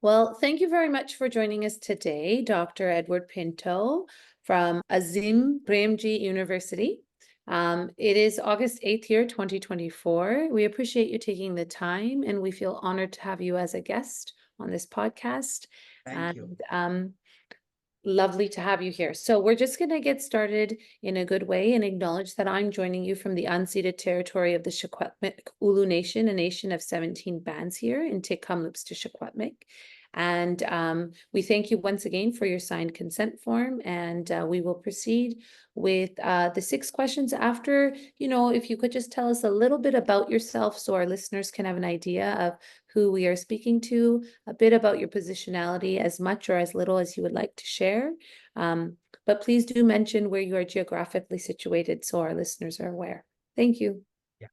Well, thank you very much for joining us today, Dr. Edward Pinto from Azim Premji University. It is August 8th here, 2024. We appreciate you taking the time and we feel honored to have you as a guest on this podcast. Thank you. And lovely to have you here. So we're just going to get started in a good way and acknowledge that I'm joining you from the unceded territory of the Secwepemc Ulu Nation, a nation of 17 bands here in Kamloops to Secwepemc. And we thank you once again for your signed consent form, and we will proceed with the 6 questions after, if you could just tell us a little bit about yourself so our listeners can have an idea of who we are speaking to, a bit about your positionality, as much or as little as you would like to share. But please do mention where you are geographically situated so our listeners are aware. Thank you. Yeah.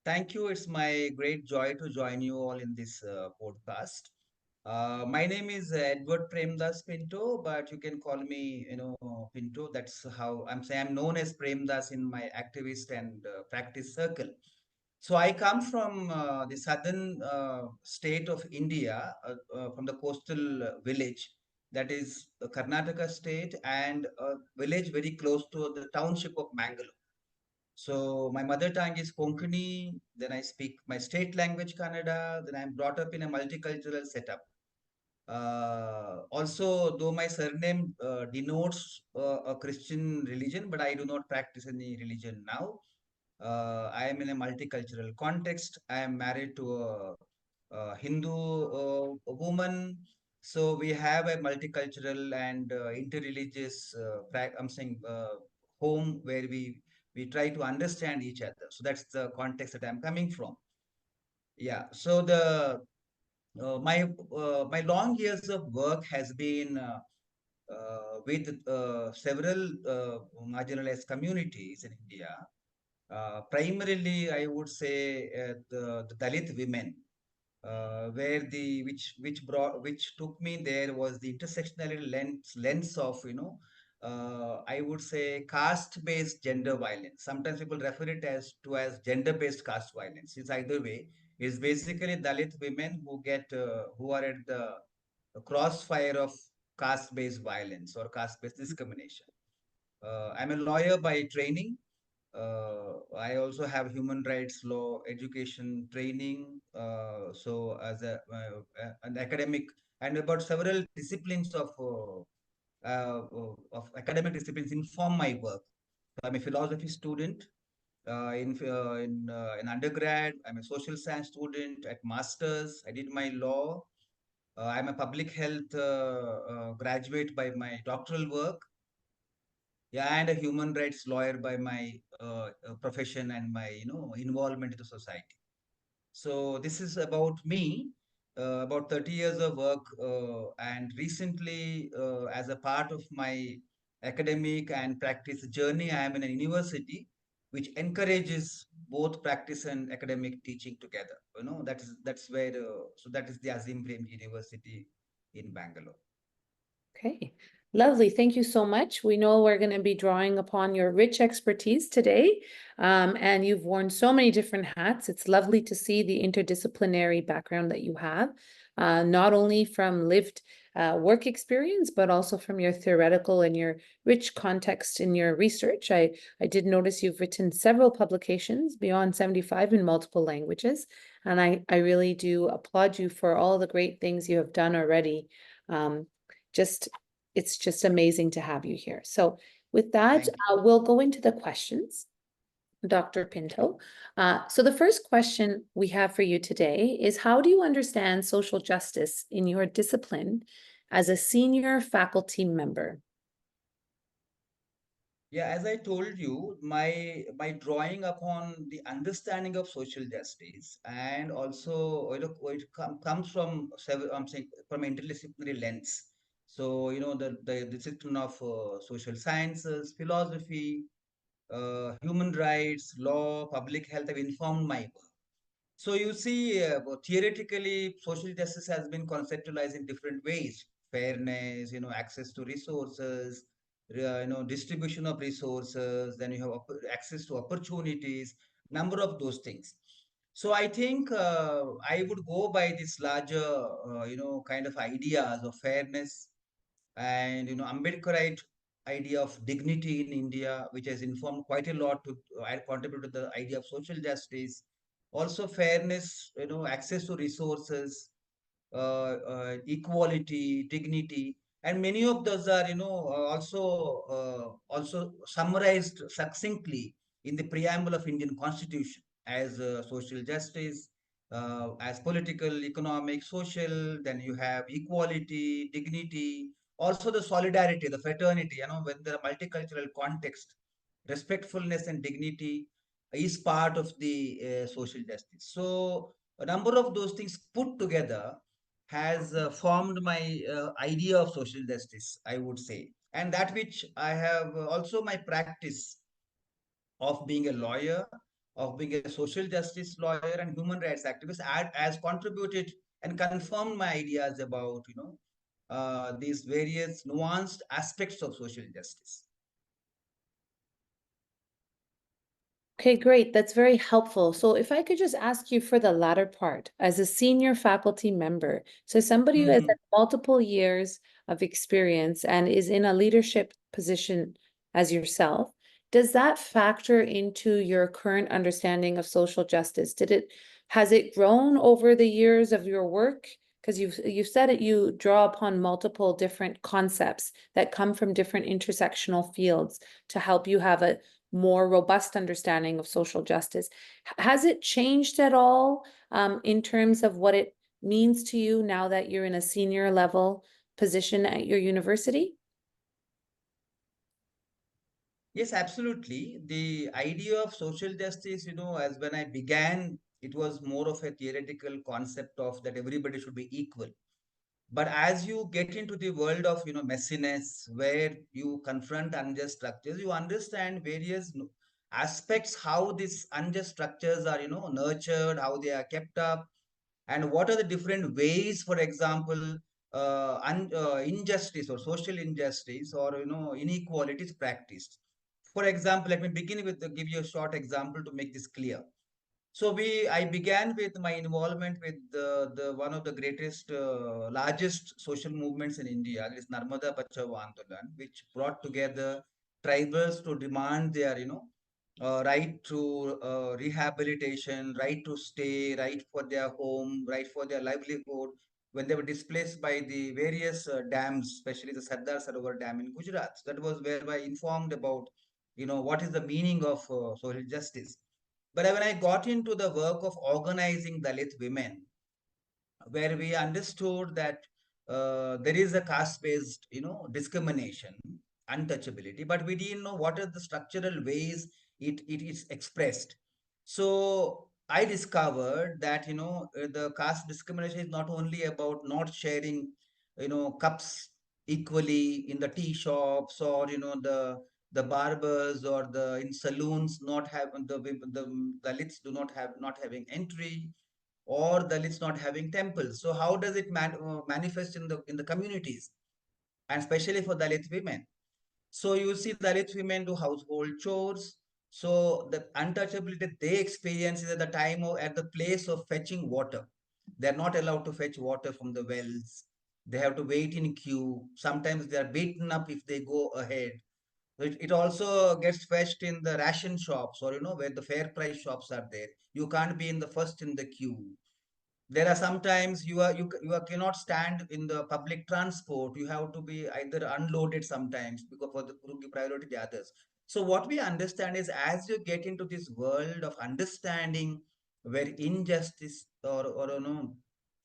Thank you. It's my great joy to join you all in this podcast. My name is Edward Premdas Pinto, but you can call me, Pinto. That's how I'm saying. I'm known as Premdas in my activist and practice circle. So I come from the southern state of India, from the coastal village that is Karnataka state, and a village very close to the township of Bangalore. So my mother tongue is Konkani, then I speak my state language Kannada, then I'm brought up in a multicultural setup. Also, though my surname denotes a Christian religion, but I do not practice any religion now. I am in a multicultural context. I am married to a Hindu woman. So we have a multicultural and interreligious, I'm saying, home where we try to understand each other. So that's the context that I'm coming from. Yeah. So the my long years of work has been with several marginalized communities in India. Primarily, I would say the Dalit women, where the which took me there was the intersectionality lens of I would say caste based gender violence. Sometimes people refer it as gender based caste violence. It's either way. It's basically Dalit women who are at the crossfire of caste based violence or caste based discrimination. I'm a lawyer by training. I also have human rights law education training. So as an academic and about several disciplines of academic disciplines inform my work. So I'm a philosophy student in undergrad. I'm a social science student at masters. I did my law. I'm a public health graduate by my doctoral work. Yeah, and a human rights lawyer by my profession and my involvement in the society. So this is about me, about 30 years of work, and recently, as a part of my academic and practice journey, I am in a university which encourages both practice and academic teaching together. That's where so that is the Azim Premji University in Bangalore. Okay, lovely. Thank you so much. We know we're going to be drawing upon your rich expertise today, and you've worn so many different hats. It's lovely to see the interdisciplinary background that you have, not only from lived work experience, but also from your theoretical and your rich context in your research. I did notice you've written several publications, beyond 75 in multiple languages, and I really do applaud you for all the great things you have done already. Just it's just amazing to have you here. So with that, we'll go into the questions, Dr. Pinto. So the first question we have for you today is, how do you understand social justice in your discipline as a senior faculty member? Yeah, as I told you, my drawing upon the understanding of social justice and also comes from several, I'm saying from interdisciplinary lens. So the discipline of social sciences, philosophy, human rights, law, public health have informed my work. So you see, theoretically, social justice has been conceptualized in different ways: fairness, access to resources, distribution of resources. Then you have access to opportunities, number of those things. So I think I would go by this larger, kind of ideas of fairness and Ambedkarite idea of dignity in India, which has informed quite a lot to I contribute to the idea of social justice, also fairness, access to resources, equality, dignity, and many of those are also summarized succinctly in the preamble of Indian Constitution as social justice, as political, economic, social. Then you have equality, dignity, also the solidarity, the fraternity. When there are multicultural context, respectfulness and dignity is part of the social justice. So a number of those things put together has formed my idea of social justice, I would say. And that which I have also my practice of being a lawyer, of being a social justice lawyer and human rights activist has contributed and confirmed my ideas about, these various nuanced aspects of social justice. Okay, great. That's very helpful. So if I could just ask you for the latter part, as a senior faculty member, so somebody who has Mhm. had multiple years of experience and is in a leadership position as yourself, does that factor into your current understanding of social justice? Has it grown over the years of your work? Because you've said it, you draw upon multiple different concepts that come from different intersectional fields to help you have a more robust understanding of social justice. Has it changed at all in terms of what it means to you now that you're in a senior level position at your university? Yes, absolutely. The idea of social justice, as when I began, it was more of a theoretical concept of that everybody should be equal. But as you get into the world of, messiness, where you confront unjust structures, you understand various aspects, how these unjust structures are, nurtured, how they are kept up, and what are the different ways, for example, injustice or social injustice or inequalities practiced. For example, let me begin with give you a short example to make this clear. So I began with my involvement with the one of the greatest, largest social movements in India, this Narmada Bachao Andolan, which brought together tribals to demand their, right to rehabilitation, right to stay, right for their home, right for their livelihood when they were displaced by the various dams, especially the Sardar Sarovar Dam in Gujarat. That was where I informed about, what is the meaning of social justice. But when I got into the work of organizing Dalit women, where we understood that there is a caste-based, discrimination, untouchability, but we didn't know what are the structural ways it is expressed. So I discovered that, the caste discrimination is not only about not sharing, cups equally in the tea shops or, the barbers or the in saloons not have the Dalits do not have not having entry or Dalits not having temples. So how does it manifest in the communities and especially for Dalit women? So you see Dalit women do household chores. So the untouchability they experience is at the time of at the place of fetching water. They're not allowed to fetch water from the wells. They have to wait in queue. Sometimes they are beaten up if they go ahead. It also gets fetched in the ration shops or where the fair price shops are there. You can't be in the first in the queue. There are sometimes cannot stand in the public transport. You have to be either unloaded sometimes because for the to give priority to the others. So what we understand is as you get into this world of understanding where injustice or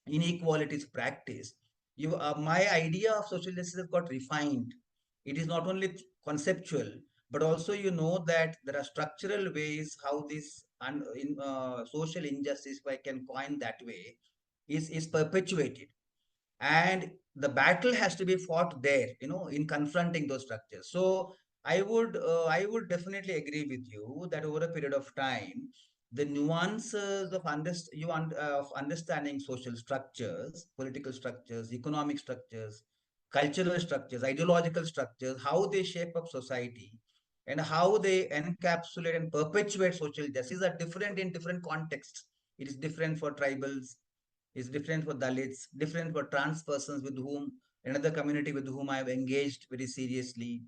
inequality is practiced, my idea of social justice has got refined. It is not only conceptual, but also that there are structural ways how this social injustice, if I can coin that way, is perpetuated, and the battle has to be fought there, in confronting those structures. So I would definitely agree with you that over a period of time, the nuances of of understanding social structures, political structures, economic structures, cultural structures, ideological structures, how they shape up society, and how they encapsulate and perpetuate social justice are different in different contexts. It is different for tribals, it's different for Dalits, different for trans persons with whom another community with whom I have engaged very seriously.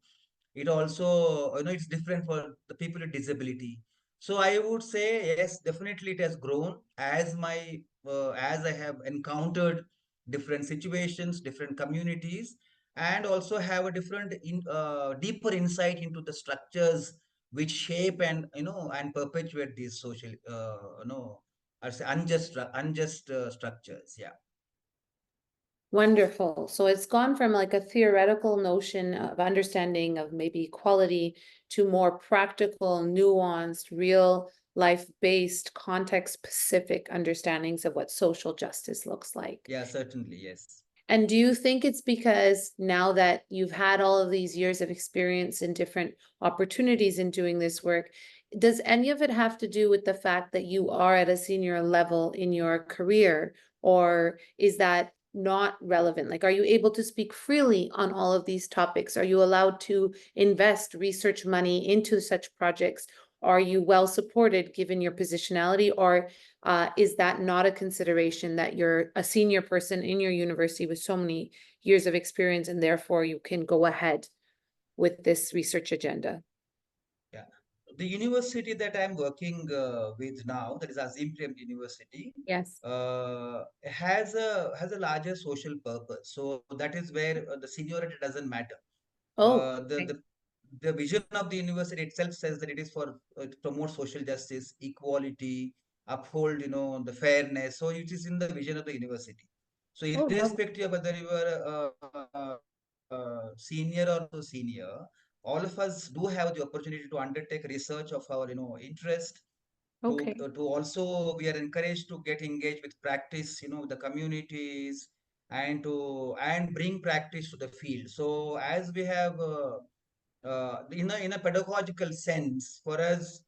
It also, it's different for the people with disability. So I would say, yes, definitely it has grown as I have encountered different situations, different communities, and also have a deeper insight into the structures which shape and and perpetuate these social, I say unjust structures. Yeah. Wonderful. So it's gone from like a theoretical notion of understanding of maybe equality to more practical, nuanced, real life-based, context-specific understandings of what social justice looks like. Yeah, certainly, yes. And do you think it's because now that you've had all of these years of experience and different opportunities in doing this work, does any of it have to do with the fact that you are at a senior level in your career, or is that not relevant? Like, are you able to speak freely on all of these topics? Are you allowed to invest research money into such projects? Are you well supported given your positionality, or is that not a consideration that you're a senior person in your university with so many years of experience and therefore you can go ahead with this research agenda? Yeah. The university that I'm working with now, that is Azim Premji University, Yes. has a larger social purpose. So that is where the seniority doesn't matter. Oh, Uh, the, okay. the the vision of the university itself says that it is for to promote social justice, equality, uphold the fairness. So it is in the vision of the university. So Oh, lovely. irrespective of whether you are senior or no senior, all of us do have the opportunity to undertake research of our interest. Okay. To also we are encouraged to get engaged with practice, the communities, and bring practice to the field. So as we have in a pedagogical sense, for us,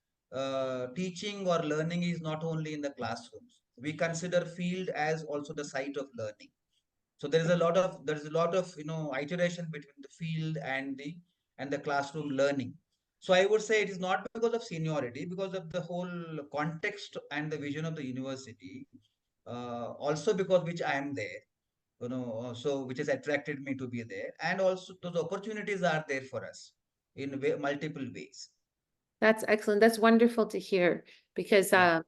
teaching or learning is not only in the classrooms. We consider field as also the site of learning. So there is a lot of iteration between the field and the classroom learning. So I would say it is not because of seniority, because of the whole context and the vision of the university. Also because which I am there, so which has attracted me to be there, and also those opportunities are there for us in multiple ways. That's excellent. That's wonderful to hear because Yeah.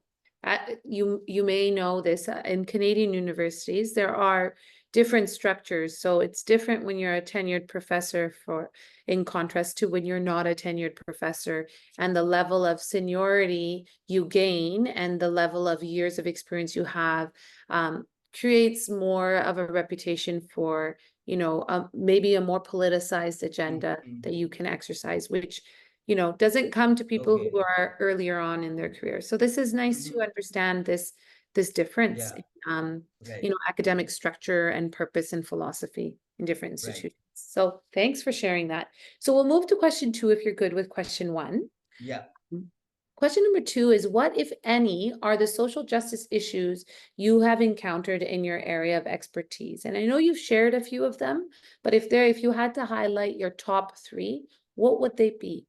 you may know this in Canadian universities there are different structures. So it's different when you're a tenured professor for in contrast to when you're not a tenured professor, and the level of seniority you gain and the level of years of experience you have creates more of a reputation for maybe a more politicized agenda Mhm. that you can exercise, which doesn't come to people Okay. who are earlier on in their career. So this is nice to Mhm. understand this difference Yeah. in Right. academic structure and purpose and philosophy in different Right. institutions. So thanks for sharing that. So we'll move to question 2 if you're good with question 1. Yeah. Question number 2 is, what, if any, are the social justice issues you have encountered in your area of expertise? And I know you've shared a few of them, but if you had to highlight your top 3, what would they be?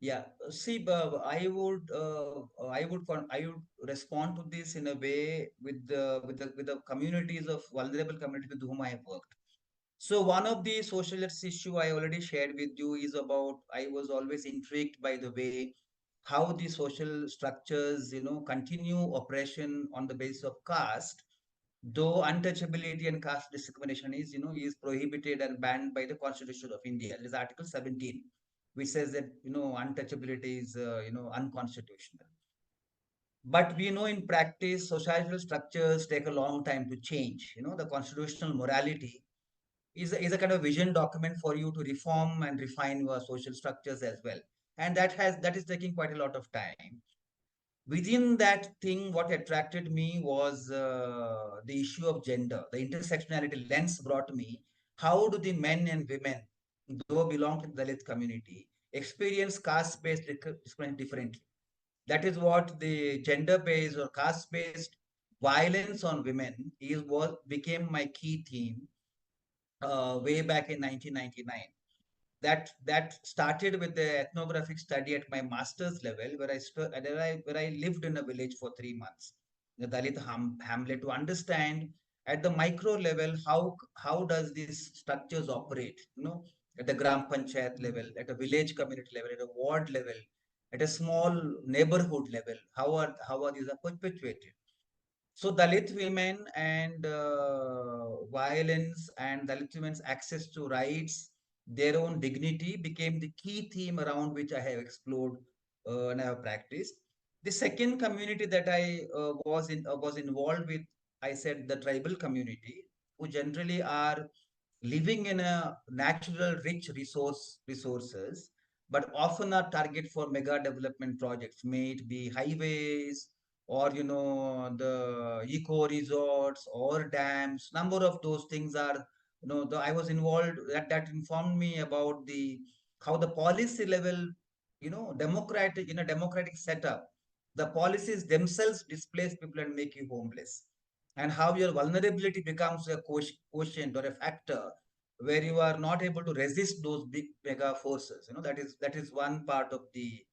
Yeah, see, I would respond to this in a way with the communities of vulnerable communities with whom I have worked. So one of the social justice issue I already shared with you is about, I was always intrigued by the way how the social structures continue oppression on the basis of caste, though untouchability and caste discrimination is prohibited and banned by the Constitution of India. It is Article 17, which says that untouchability is unconstitutional. But we know in practice societal structures take a long time to change. The constitutional morality is a kind of vision document for you to reform and refine your social structures as well, and that is taking quite a lot of time. Within that thing, what attracted me was the issue of gender. The intersectionality lens brought me, how do the men and women, though belong to the Dalit community, experience caste-based discrimination differently? That is what the gender-based or caste-based violence on women is what became my key theme way back in 1999. that started with the ethnographic study at my master's level, where I lived in a village for 3 months, the Dalit hamlet, to understand at the micro level how does these structures operate, at the gram panchayat level, at a village community level, at a ward level, at a small neighborhood level, how are these are perpetuated. So Dalit women and violence and Dalit women's access to rights, their own dignity became the key theme around which I have explored and I have practiced. The second community that I was involved with, I said the tribal community, who generally are living in a natural rich resources, but often are target for mega development projects, may it be highways or the eco resorts or dams. Number of those things are, I was involved, that informed me about the how the policy level, democratic, in a democratic setup, the policies themselves displace people and make you homeless, and how your vulnerability becomes a quotient or a factor where you are not able to resist those big mega forces. That is one part of the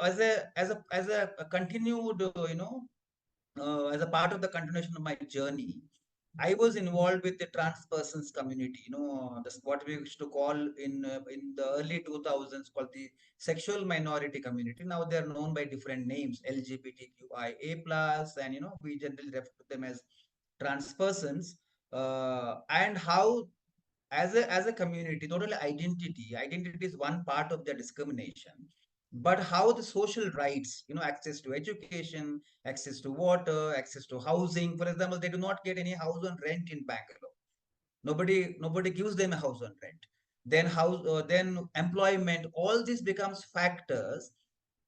as a continued, as a part of the continuation of my journey. I was involved with the trans persons community. That's what we used to call in the early 2000s called the sexual minority community. Now they are known by different names, LGBTQIA plus, and we generally refer to them as trans persons. And how as a community, not only identity is one part of their discrimination, but how the social rights, access to education, access to water, access to housing. For example, they do not get any house on rent in Bangalore. Nobody gives them a house on rent. Then employment, all this becomes factors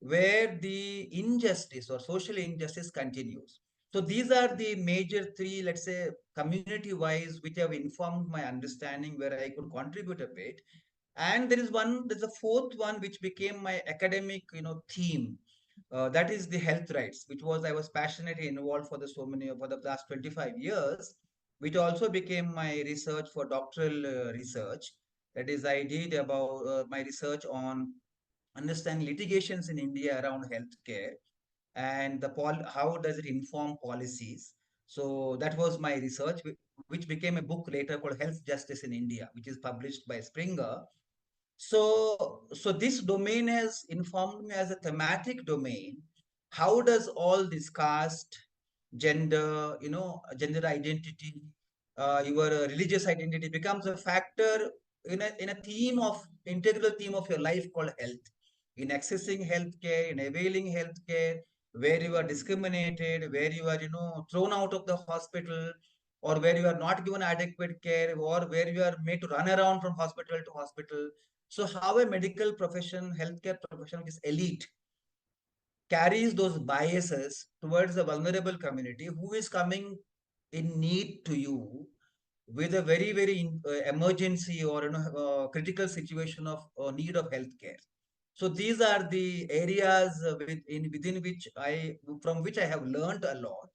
where the injustice or social injustice continues. So these are the major three, let's say, community wise, which have informed my understanding, where I could contribute a bit. And there's a fourth one which became my academic, theme. That is the health rights, which was I was passionately involved for the last 25 years, which also became my research for doctoral research. That is, I did about my research on understand litigations in India around healthcare, and how does it inform policies. So that was my research, which became a book later called Health Justice in India, which is published by Springer. So this domain has informed me as a thematic domain. How does all this caste, gender, gender identity, your religious identity becomes a factor in a theme of integral theme of your life called health, in accessing healthcare, in availing healthcare, where you are discriminated, where you are, thrown out of the hospital, or where you are not given adequate care, or where you are made to run around from hospital to hospital. So how a medical profession, healthcare profession, which is elite, carries those biases towards the vulnerable community who is coming in need to you with a very, very emergency or critical situation of need of healthcare. So these are the areas within which from which I have learned a lot,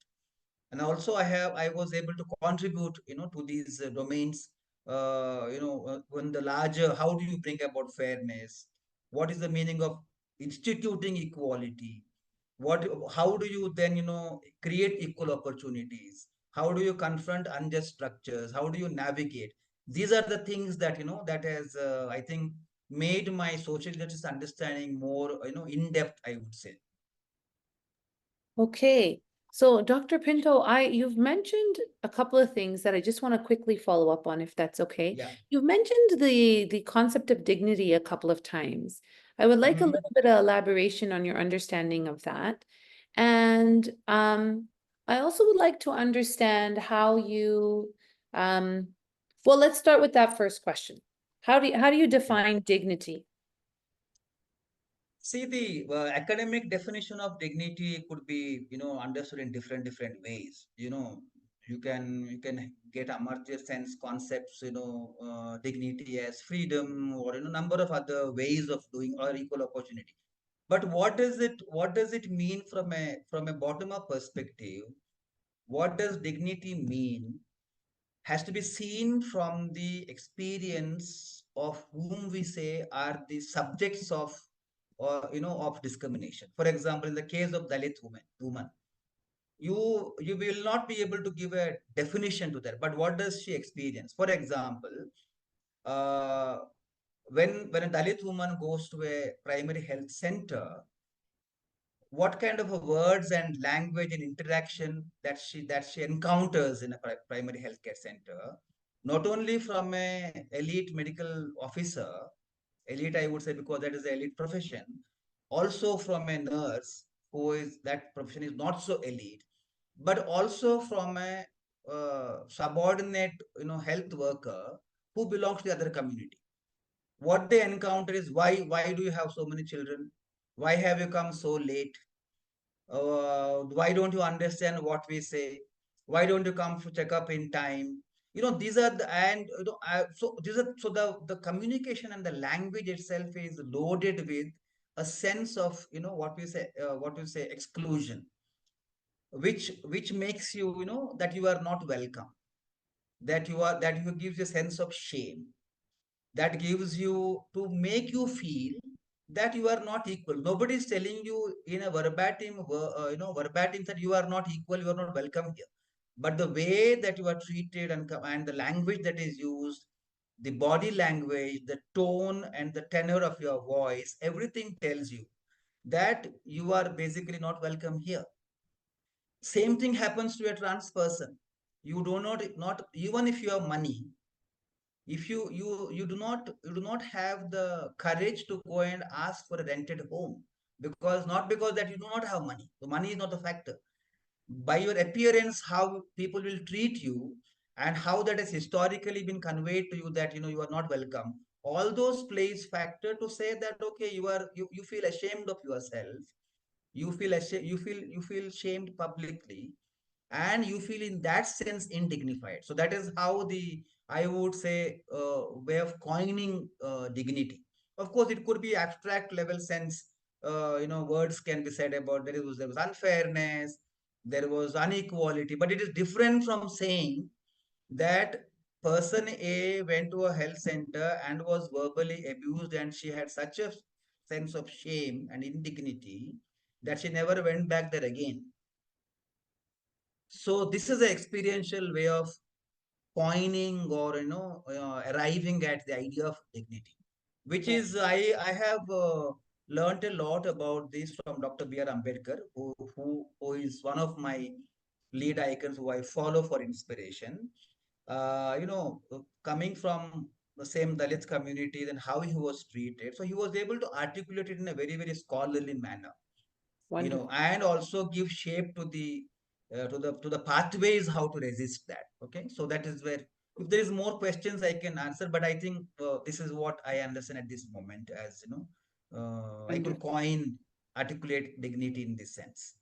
and also I was able to contribute to these domains. When the larger, how do you bring about fairness, what is the meaning of instituting equality, how do you then create equal opportunities, how do you confront unjust structures, how do you navigate. These are the things that that has I think made my social justice understanding more in depth, I would say. Okay. So Dr. Pinto, you've mentioned a couple of things that I just want to quickly follow up on, if that's okay. Yeah. You've mentioned the concept of dignity a couple of times. I would like a Mhm. little bit of elaboration on your understanding of that. And I also would like to understand how you well, let's start with that first question. How do you Yeah. define dignity? See, the academic definition of dignity could be, understood in different ways. You can get Amartya Sen's concepts, dignity as freedom, or number of other ways of doing, or equal opportunity. But what does it mean from a bottom up perspective? What does dignity mean has to be seen from the experience of whom we say are the subjects of, of discrimination. For example, in the case of Dalit woman, you will not be able to give a definition to that. But what does she experience? For example, uh, when a Dalit woman goes to a primary health center, what kind of a words and language and interaction that she encounters in a primary healthcare center, not only from a elite medical officer, elite I would say because that is the elite profession, also from a nurse who is that profession is not so elite, but also from a subordinate health worker who belongs to the other community. What they encounter is, why do you have so many children, why have you come so late, why don't you understand what we say, why don't you come for checkup in time. These are the, and so these are, so the communication and the language itself is loaded with a sense of, what we say, exclusion, which makes you, that you are not welcome, that you gives a sense of shame, that gives you to make you feel that you are not equal. Nobody is telling you in a verbatim that you are not equal, you are not welcome here. But the way that you are treated, and the language that is used, the body language, the tone and the tenor of your voice, everything tells you that you are basically not welcome here. Same thing happens to a trans person. You do not even if you have money, if you do not have the courage to go and ask for a rented home, because not because that you do not have money, the money is not the factor. By your appearance, how people will treat you, and how that has historically been conveyed to you, that you are not welcome, all those plays factor to say that, okay, you feel ashamed of yourself, you feel shamed publicly, and you feel in that sense indignified. So that is how the, I would say, way of coining dignity. Of course, it could be abstract level sense. Words can be said about, there was unfairness, there was inequality, but it is different from saying that person A went to a health center and was verbally abused, and she had such a sense of shame and indignity that she never went back there again. So this is an experiential way of coining, or arriving at the idea of dignity, which Right. is, I have learned a lot about this from Dr. B.R. Ambedkar, who is one of my lead icons who I follow for inspiration. Coming from the same Dalit community, then how he was treated, so he was able to articulate it in a very, very scholarly manner, Wonderful. and also give shape to the pathways how to resist that. Okay, so that is where, if there is more questions I can answer, but I think this is what I understand at this moment, as I could Wonderful. coin, articulate dignity in this sense.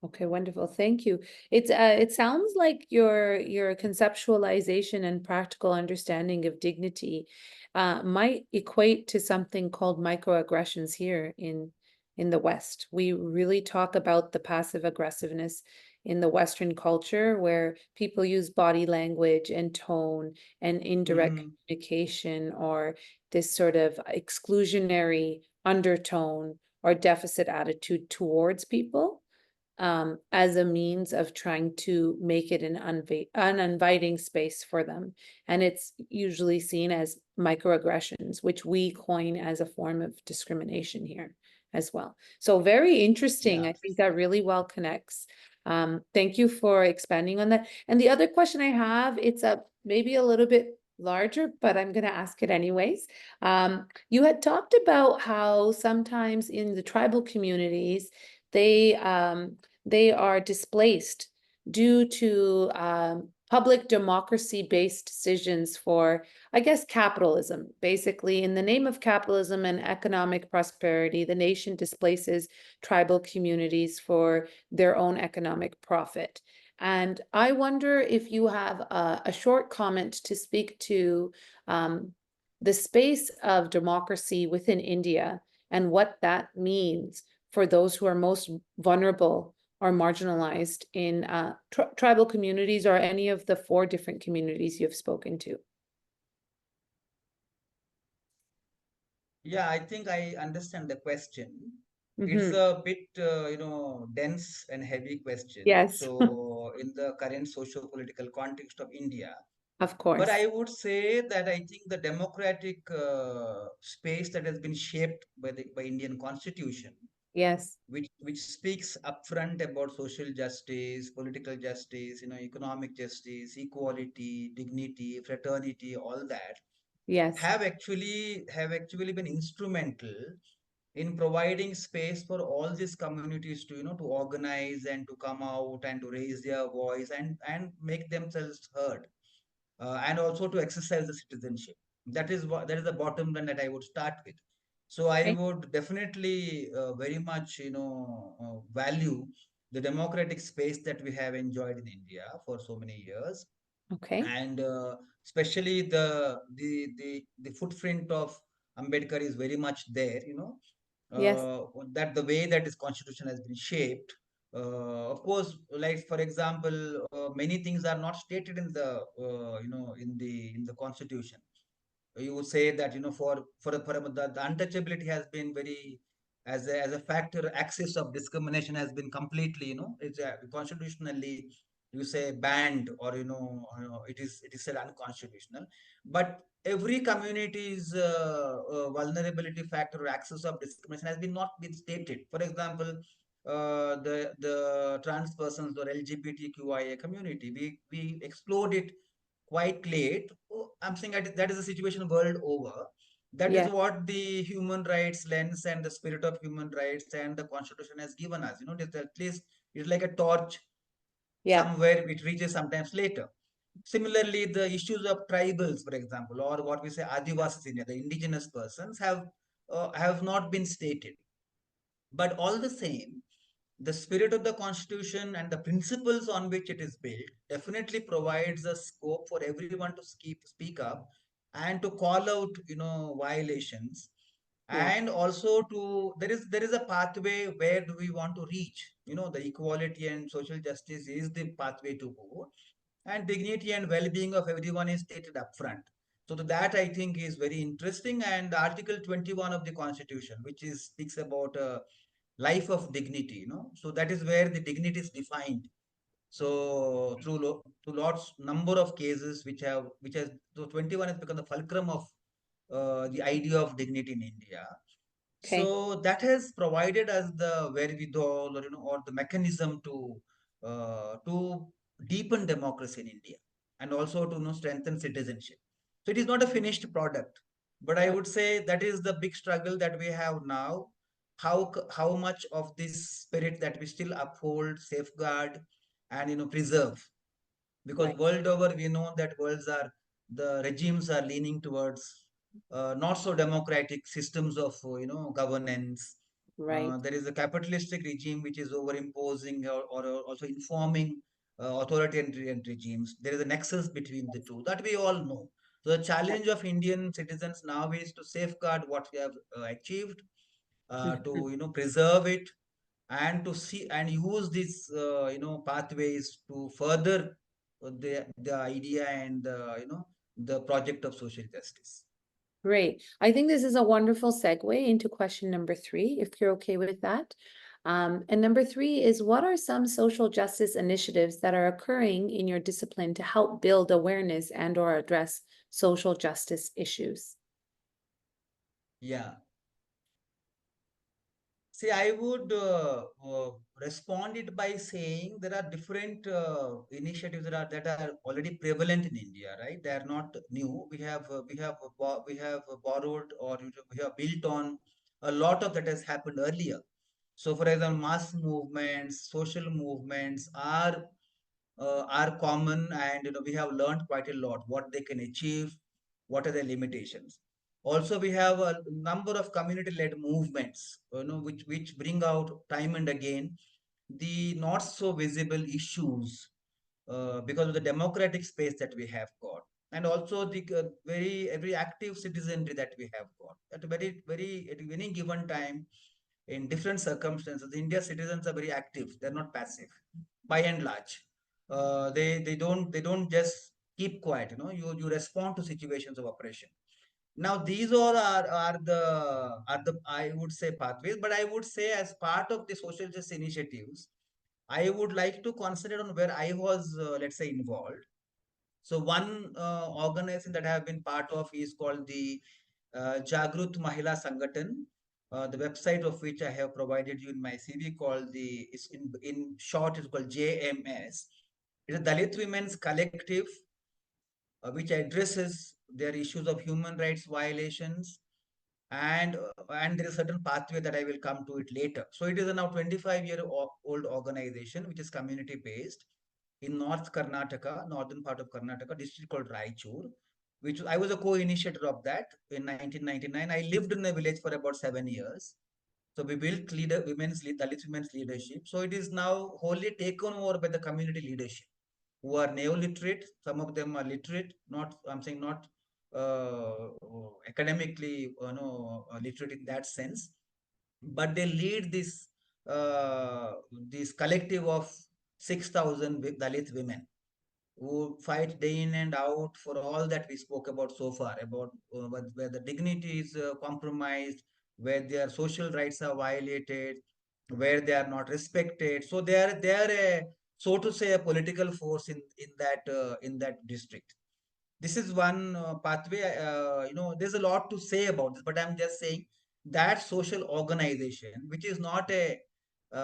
Okay, wonderful. Thank you. It sounds like your conceptualization and practical understanding of dignity might equate to something called microaggressions here in the West. We really talk about the passive aggressiveness in the Western culture, where people use body language and tone and indirect Hmm. communication, or this sort of exclusionary undertone or deficit attitude towards people, as a means of trying to make it an uninviting space for them. And it's usually seen as microaggressions, which we coin as a form of discrimination here as well. So very interesting. Yeah. I think that really well connects. Thank you for expanding on that. And the other question I have, it's maybe a little bit larger, but I'm going to ask it anyways. You had talked about how sometimes in the tribal communities, they they are displaced due to public democracy-based decisions for, I guess, capitalism. Basically, in the name of capitalism and economic prosperity, the nation displaces tribal communities for their own economic profit. And I wonder if you have a short comment to speak to the space of democracy within India and what that means for those who are most vulnerable or marginalized in tribal communities, or any of the 4 different communities you've spoken to. Yeah, I think I understand the question. It's Mm-hmm. a bit, dense and heavy question. Yes, So, in the current socio-political context of India, of but course. I would say that I think the democratic space that has been shaped by the by Indian Constitution, Yes, which speaks upfront about social justice, political justice, economic justice, equality, dignity, fraternity, all that yes, have actually been instrumental in providing space for all these communities to to organize and to come out and to raise their voice and make themselves heard, and also to exercise the citizenship. That is the bottom line that I would start with. So I okay, would definitely very much value the democratic space that we have enjoyed in India for so many years, okay, and especially the footprint of Ambedkar is very much there. yes, That the way that his constitution has been shaped. Of course, like for example, many things are not stated in the in the constitution. You would say that the untouchability has been very as a factor. Axis of discrimination has been completely, it's constitutionally, you say, banned, or it is said unconstitutional. But every community's vulnerability factor or axis of discrimination has been not been stated. For example, the trans persons or LGBTQIA community, we explored it quite late. Oh, I'm saying that is a situation world over. That is yes, what the human rights lens and the spirit of human rights and the constitution has given us. At least it's like a torch. yeah, Somewhere it reaches sometimes later. Similarly, the issues of tribals, for example, or what we say Adivasis in India, the indigenous persons have not been stated. But all the same, the spirit of the constitution and the principles on which it is built definitely provides a scope for everyone to speak up and to call out violations, yeah, and also to there is a pathway where do we want to reach. The equality and social justice is the pathway to go, and dignity and well-being of everyone is stated upfront. So that I think is very interesting. And Article 21 of the Constitution, which is speaks about life of dignity, so that is where the dignity is defined. So through lots number of cases which has so 21 has become the fulcrum of the idea of dignity in India. okay, So that has provided us the wherewithal, or or the mechanism to deepen democracy in India, and also to strengthen citizenship. So it is not a finished product, but I right, would say that is the big struggle that we have now. How much of this spirit that we still uphold, safeguard, and preserve, because right, world over we know that the regimes are leaning towards not so democratic systems of governance. right, There is a capitalistic regime which is over imposing, or also informing authoritarian regimes. There is a nexus between the two that we all know. So the right. challenge of Indian citizens now is to safeguard what we have achieved, Mhm. to preserve it, and to see and use these pathways to further the idea and the project of social justice. Great. I think this is a wonderful segue into question number three, if you're okay with that. And number three is, what are some social justice initiatives that are occurring in your discipline to help build awareness and or address social justice issues? Yeah. See, I would respond it by saying there are different initiatives that are already prevalent in India, right? They are not new. We have borrowed, or we have built on a lot of that has happened earlier. So, for example, mass movements, social movements are common, and we have learned quite a lot what they can achieve, what are their limitations. Also, we have a number of community-led movements, which bring out time and again the not so visible issues, because of the democratic space that we have got, and also the very active citizenry that we have got at a very at any given time in different circumstances. India citizens are very active; they're not passive, by and large. They don't just keep quiet. You respond to situations of oppression. Now these all are the I would say pathways, but I would say as part of the social justice initiatives, I would like to concentrate on where I was, let's say, involved. So one organization that I have been part of is called the Jagrut Mahila Sangathan. The website of which I have provided you in my CV called in short it's called JMS. It's a Dalit Women's Collective which addresses their issues of human rights violations, and there is a certain pathway that I will come to it later. So it is a now 25-year-old organization which is community based in North Karnataka, northern part of Karnataka, district called Raichur, which I was a co-initiator of that in 1999. I lived in the village for about 7 years. So we built Dalit women's leadership. So it is now wholly taken over by the community leadership who are neo-literate. Some of them are literate, not, I'm saying not academically, literate in that sense, but they lead this collective of 6,000 Dalit women who fight day in and out for all that we spoke about so far, about where the dignity is compromised, where their social rights are violated, where they are not respected. So they are a, so to say, a political force in that district. This is one pathway. There's a lot to say about this, but I'm just saying that social organization, which is not a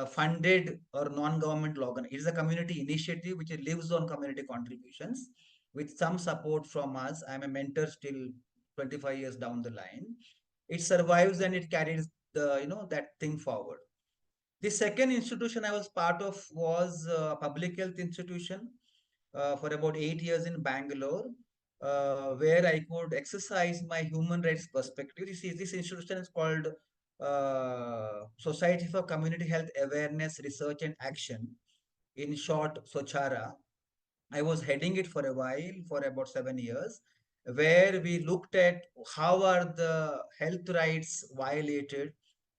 funded or non-governmental organ, it is a community initiative which lives on community contributions with some support from us. I'm a mentor still 25 years down the line. It survives and it carries that thing forward. The second institution I was part of was a public health institution for about 8 years in Bangalore, where I could exercise my human rights perspective. You see, this institution is called Society for Community Health Awareness, Research and Action, in short, SOCHARA. I was heading it for a while, for about 7 years, where we looked at how are the health rights violated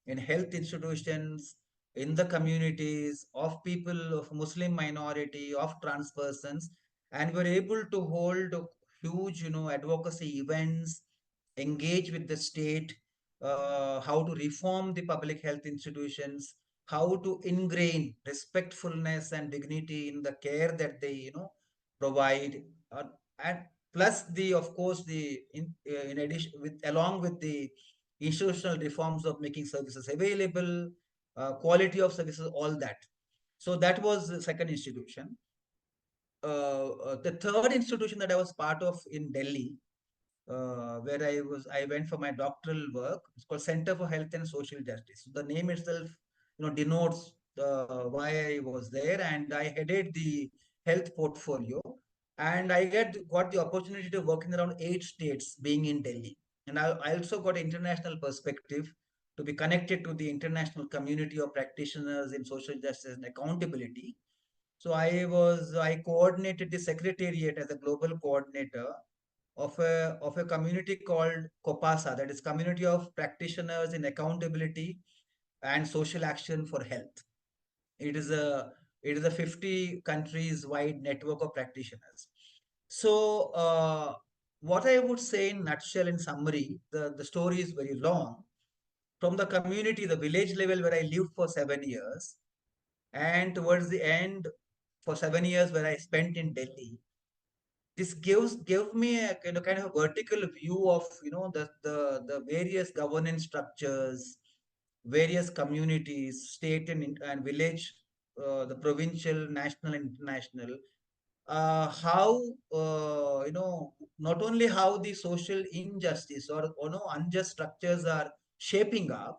in health institutions, in the communities of people of Muslim minority, of trans persons, and we're able to hold huge, advocacy events, engage with the state, how to reform the public health institutions, how to ingrain respectfulness and dignity in the care that they, provide, and plus the, of course, in addition with along with the institutional reforms of making services available, quality of services, all that. So that was the second institution. The third institution that I was part of in Delhi, where I went for my doctoral work. It's called Center for Health and Social Justice. So the name itself, denotes why I was there, and I headed the health portfolio, and I got the opportunity to work in around 8 states, being in Delhi, and I also got international perspective to be connected to the international community of practitioners in social justice and accountability. So I coordinated the secretariat as a global coordinator of a community called COPASA, that is Community of Practitioners in Accountability and Social Action for Health. It is a 50 countries wide network of practitioners. So what I would say in nutshell, in summary, the story is very long. From the community, the village level where I lived for 7 years, and towards the end for 7 years where I spent in Delhi, this gave me a kind of vertical view of the various governance structures, various communities, state and village, the provincial, national, and international. How not only how the social injustice or no unjust structures are shaping up,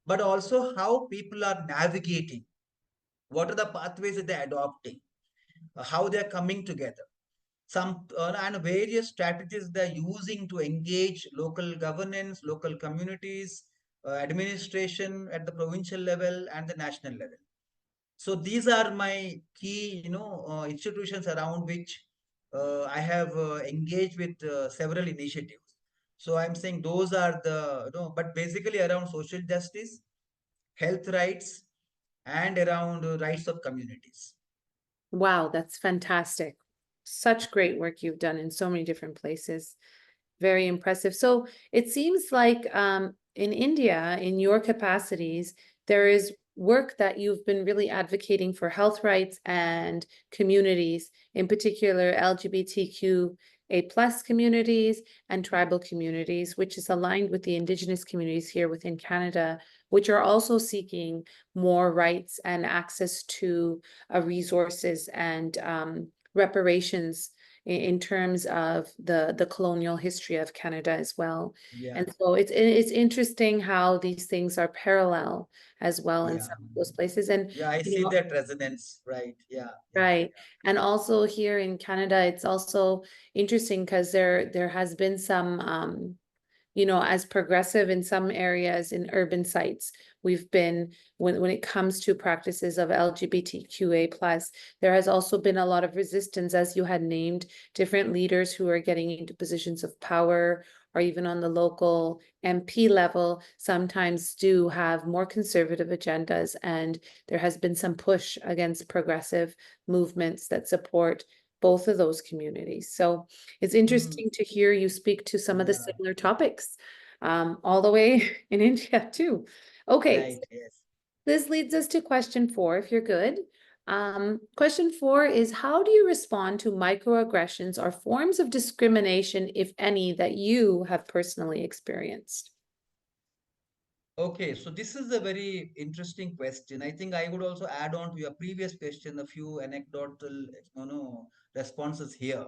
but also how people are navigating. What are the pathways that they're adopting? How they're coming together, some and various strategies they're using to engage local governance, local communities, administration at the provincial level and the national level. So these are my key, institutions around which I have engaged with several initiatives. So I'm saying those are but basically around social justice, health rights, and around rights of communities. Wow, that's fantastic. Such great work you've done in so many different places. Very impressive. So it seems like in India, in your capacities, there is work that you've been really advocating for health rights and communities, in particular LGBTQA plus communities and tribal communities, which is aligned with the Indigenous communities here within Canada, which are also seeking more rights and access to resources and reparations in terms of the colonial history of Canada as well. Yeah, And so it's interesting how these things are parallel as well in yeah, some of those places. And yeah. I you see know, that resonance, right? Yeah, yeah, right. And also here in Canada, it's also interesting because there has been some as progressive in some areas in urban sites, we've been when it comes to practices of LGBTQA plus, there has also been a lot of resistance, as you had named, different leaders who are getting into positions of power or even on the local MP level, sometimes do have more conservative agendas. And there has been some push against progressive movements that support both of those communities. So it's Mm, interesting to hear you speak to some of the yeah. similar topics, all the way in India too. Okay, Right. Yes. this leads us to question 4, if you're good. Question 4 is, how do you respond to microaggressions or forms of discrimination, if any, that you have personally experienced? Okay, so this is a very interesting question. I think I would also add on to your previous question a few anecdotal, responses here.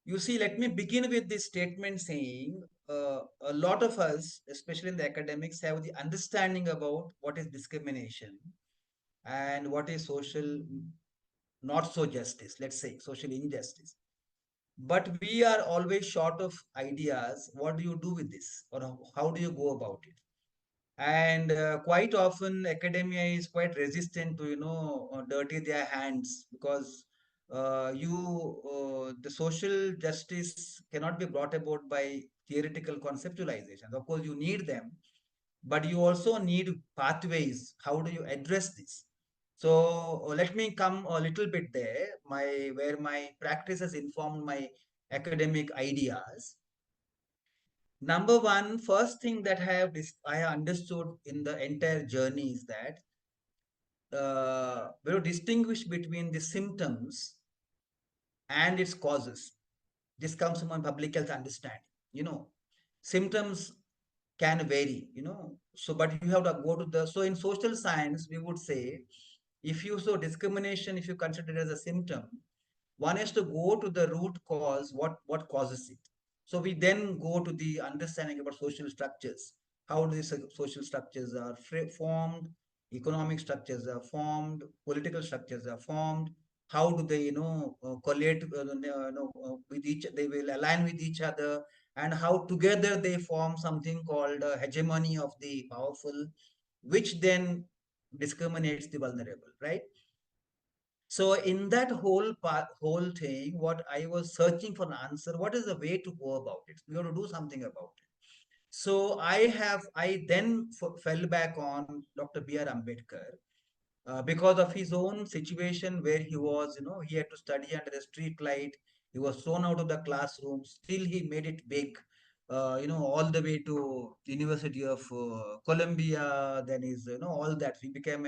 You see, let me begin with this statement saying a lot of us, especially in the academics, have the understanding about what is discrimination and what is social not so justice, let's say social injustice. But we are always short of ideas. What do you do with this, or how do you go about it? And quite often academia is quite resistant to dirty their hands, because the social justice cannot be brought about by theoretical conceptualization. Of course you need them, but you also need pathways. How do you address this? So let me come a little bit there, my where my practice has informed my academic ideas. Number one, first thing that I have understood in the entire journey is that we distinguish between the symptoms and its causes. This comes from a public health understanding. You know, symptoms can vary. So but you have to go to the so in social science we would say, if you so discrimination, if you consider it as a symptom, one has to go to the root cause, what causes it. So we then go to the understanding about social structures, how these social structures are formed, economic structures are formed, political structures are formed, how do they collate with each, they will align with each other, and how together they form something called hegemony of the powerful, which then discriminates the vulnerable, right? So in that whole thing, what I was searching for an answer, what is the way to go about it? We have to do something about it. So I then fell back on Dr. B.R. Ambedkar, because of his own situation where he was, he had to study under a street light. He was thrown out of the classroom. Still, he made it big, all the way to University of Columbia. Then he's, all that. He became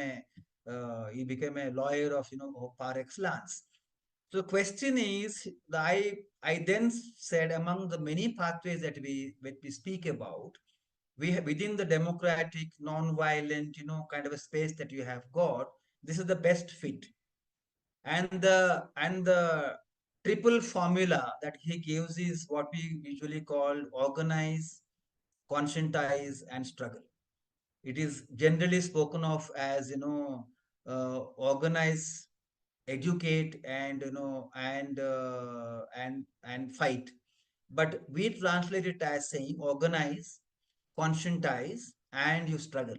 a lawyer of, par excellence. So the question is, I then said, among the many pathways that we speak about, within the democratic, non-violent, kind of a space that you have got, this is the best fit. And the triple formula that he gives is what we usually call organize, conscientize, and struggle. It is generally spoken of as organize, educate, and and fight. But we translate it as saying organize, conscientize, and you struggle.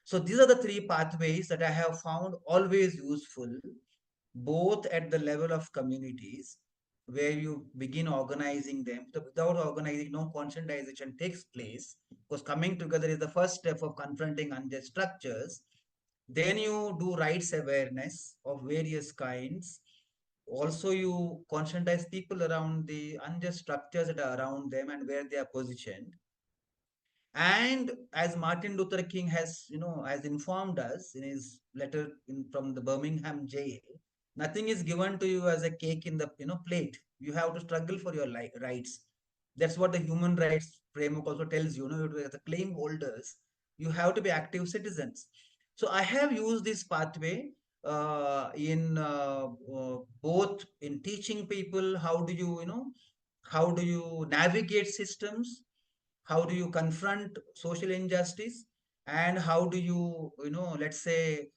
So these are the three pathways that I have found always useful, both at the level of communities where you begin organizing them. So without organizing, no conscientization takes place, because coming together is the first step of confronting unjust structures. Then you do rights awareness of various kinds. Also, you conscientize people around the unjust structures that are around them and where they are positioned. And as Martin Luther King has, has informed us in his letter from the Birmingham jail, nothing is given to you as a cake in the plate. You have to struggle for your rights. That's what the human rights framework also tells you. As a claim holders, you have to be active citizens. So I have used this pathway in both in teaching people how do you navigate systems, how do you confront social injustice, and how do you let's say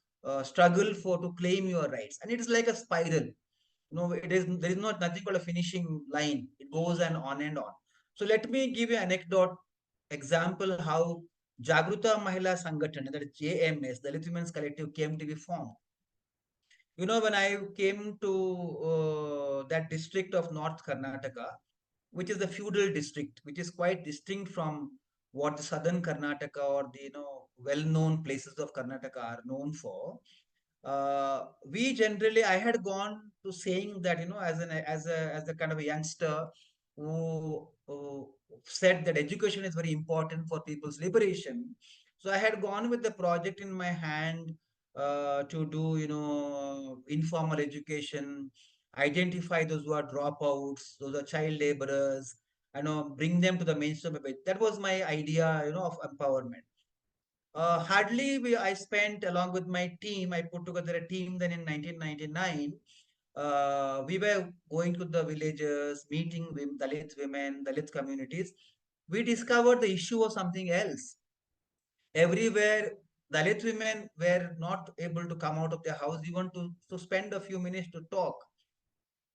struggle for to claim your rights. And it is like a spiral. There is not nothing called a finishing line. It goes and on. So let me give you an anecdote example how Jagruta Mahila Sangathan, that is JMS, Dalit Women's Collective, came to be formed. When I came to that district of North Karnataka, which is the feudal district, which is quite distinct from what the southern Karnataka or the well-known places of Karnataka are known for. We generally, I had gone to saying that as a kind of a youngster who said that education is very important for people's liberation. So I had gone with the project in my hand to do informal education, identify those who are dropouts, those are child laborers, bring them to the mainstream of it. That was my idea, of empowerment. I spent along with my team. I put together a team then in 1999. We were going to the villages, meeting with Dalit women, Dalit communities. We discovered the issue of something else. Everywhere, Dalit women were not able to come out of their house even to spend a few minutes to talk.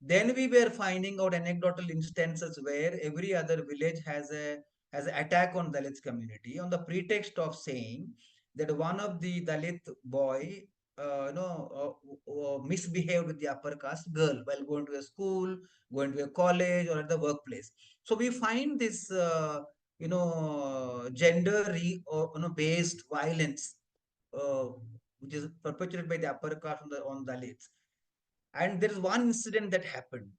Then we were finding out anecdotal instances where every other village has an attack on Dalit community on the pretext of saying that one of the Dalit boy misbehaved with the upper caste girl while going to a school, going to a college, or at the workplace. So we find this or based violence uh, which is perpetrated by the upper caste on Dalits. And there is one incident that happened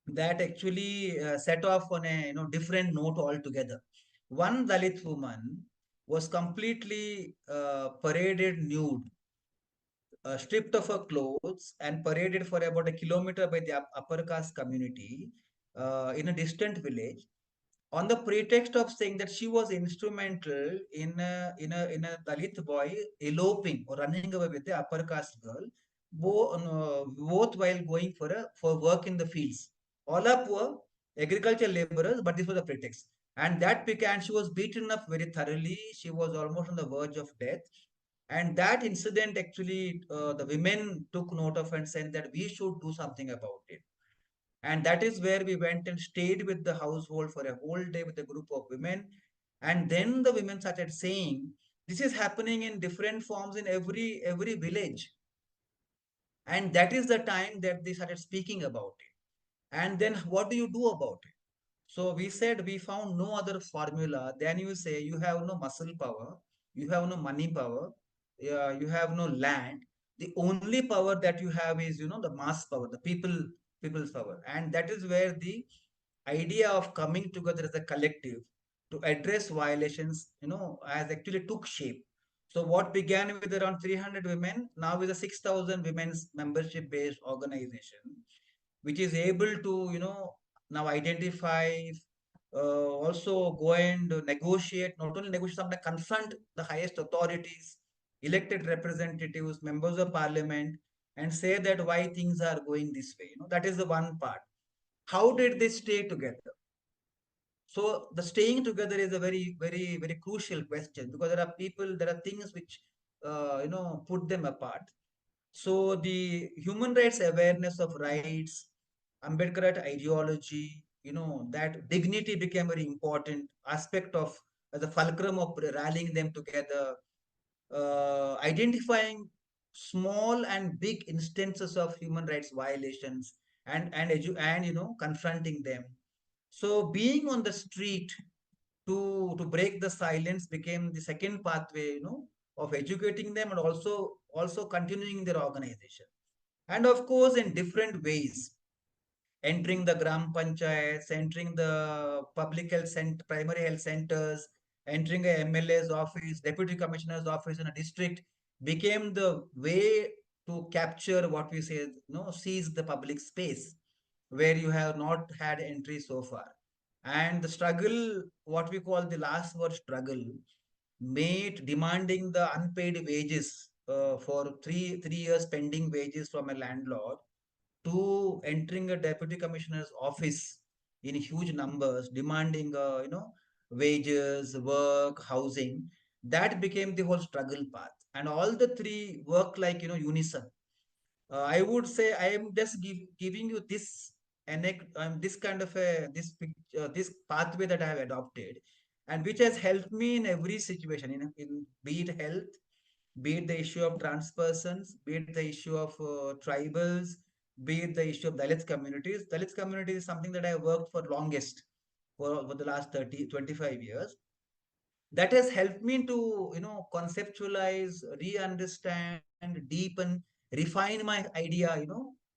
that actually set off on a different note altogether. One Dalit woman was completely paraded nude, stripped of her clothes, and paraded for about a kilometer by the upper caste community in a distant village, on the pretext of saying that she was instrumental in a Dalit boy eloping or running away with the upper caste girl, both while going for work in the fields. All are poor agricultural laborers, but this was a pretext. And that began, she was beaten up very thoroughly. She was almost on the verge of death. And that incident actually, the women took note of and said that we should do something about it. And that is where we went and stayed with the household for a whole day with a group of women. And then the women started saying, this is happening in different forms in every village. And that is the time that they started speaking about it. And then what do you do about it? So we said we found no other formula. Then you say you have no muscle power, you have no money power, you have no land. The only power that you have is the mass power, the people's power, and that is where the idea of coming together as a collective to address violations has actually took shape. So what began with around 300 women now is a 6,000 women's membership based organization, which is able to now identify, also go and negotiate, not only negotiate, sometimes confront the highest authorities, elected representatives, members of parliament, and say that why things are going this way. That is the one part. How did they stay together? So the staying together is a very, very, very crucial question, because there are people, there are things which put them apart. So the human rights awareness of rights, Ambedkarite ideology, that dignity became very important aspect of the fulcrum of rallying them together, identifying small and big instances of human rights violations, and confronting them. So being on the street to break the silence became the second pathway, of educating them and also continuing their organization. And of course, in different ways, entering the gram panchayats, entering the public health center, primary health centers, entering a MLA's office, deputy commissioner's office in a district became the way to capture what we say, seize the public space where you have not had entry so far. And the struggle, what we call the last word struggle, made demanding the unpaid wages for three years pending wages from a landlord to entering a deputy commissioner's office in huge numbers, demanding, wages, work, housing. That became the whole struggle path, and all the three work like unison. I would say I am just giving you this this kind of this pathway that I have adopted, and which has helped me in every situation, in be it health, be it the issue of trans persons, be it the issue of tribals, be it the issue of Dalit communities. Dalit community is something that I have worked for longest, for the last 25 years. That has helped me to, conceptualize, re-understand, deepen, refine my idea,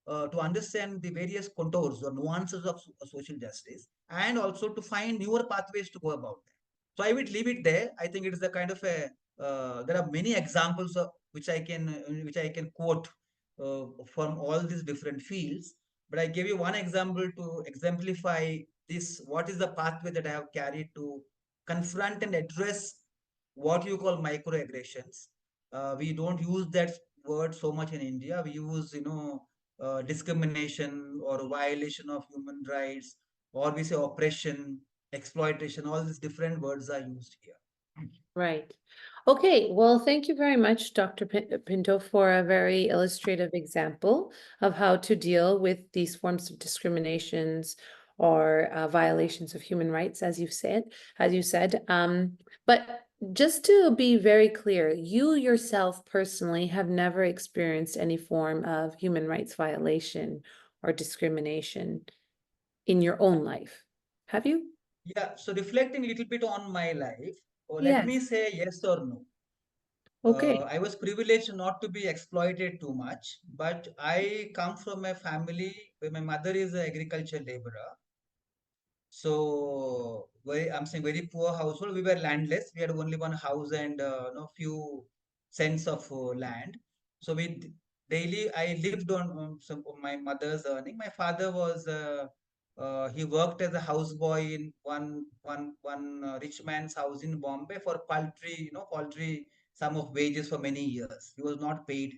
to understand the various contours or nuances of social justice, and also to find newer pathways to go about that. So I would leave it there. I think it is a kind of a there are many examples of which I can quote from all these different fields. But I gave you one example to exemplify this. What is the pathway that I have carried to confront and address what you call microaggressions? We don't use that word so much in India. We use, discrimination or violation of human rights, or we say oppression, exploitation. All these different words are used here. Right. Okay, well, thank you very much, Dr. Pinto, for a very illustrative example of how to deal with these forms of discriminations or violations of human rights, as you said. But just to be very clear, you yourself personally have never experienced any form of human rights violation or discrimination in your own life, have you? Yeah, so reflecting a little bit on my life, let me Yes. say yes or no. Okay. I was privileged not to be exploited too much, but I come from a family where my mother is an agriculture laborer. So I'm saying very poor household. We were landless. We had only one house and few cents of land. So daily I lived on some of my mother's earning. My father was he worked as a houseboy in one rich man's house in Bombay for paltry sum of wages for many years. He was not paid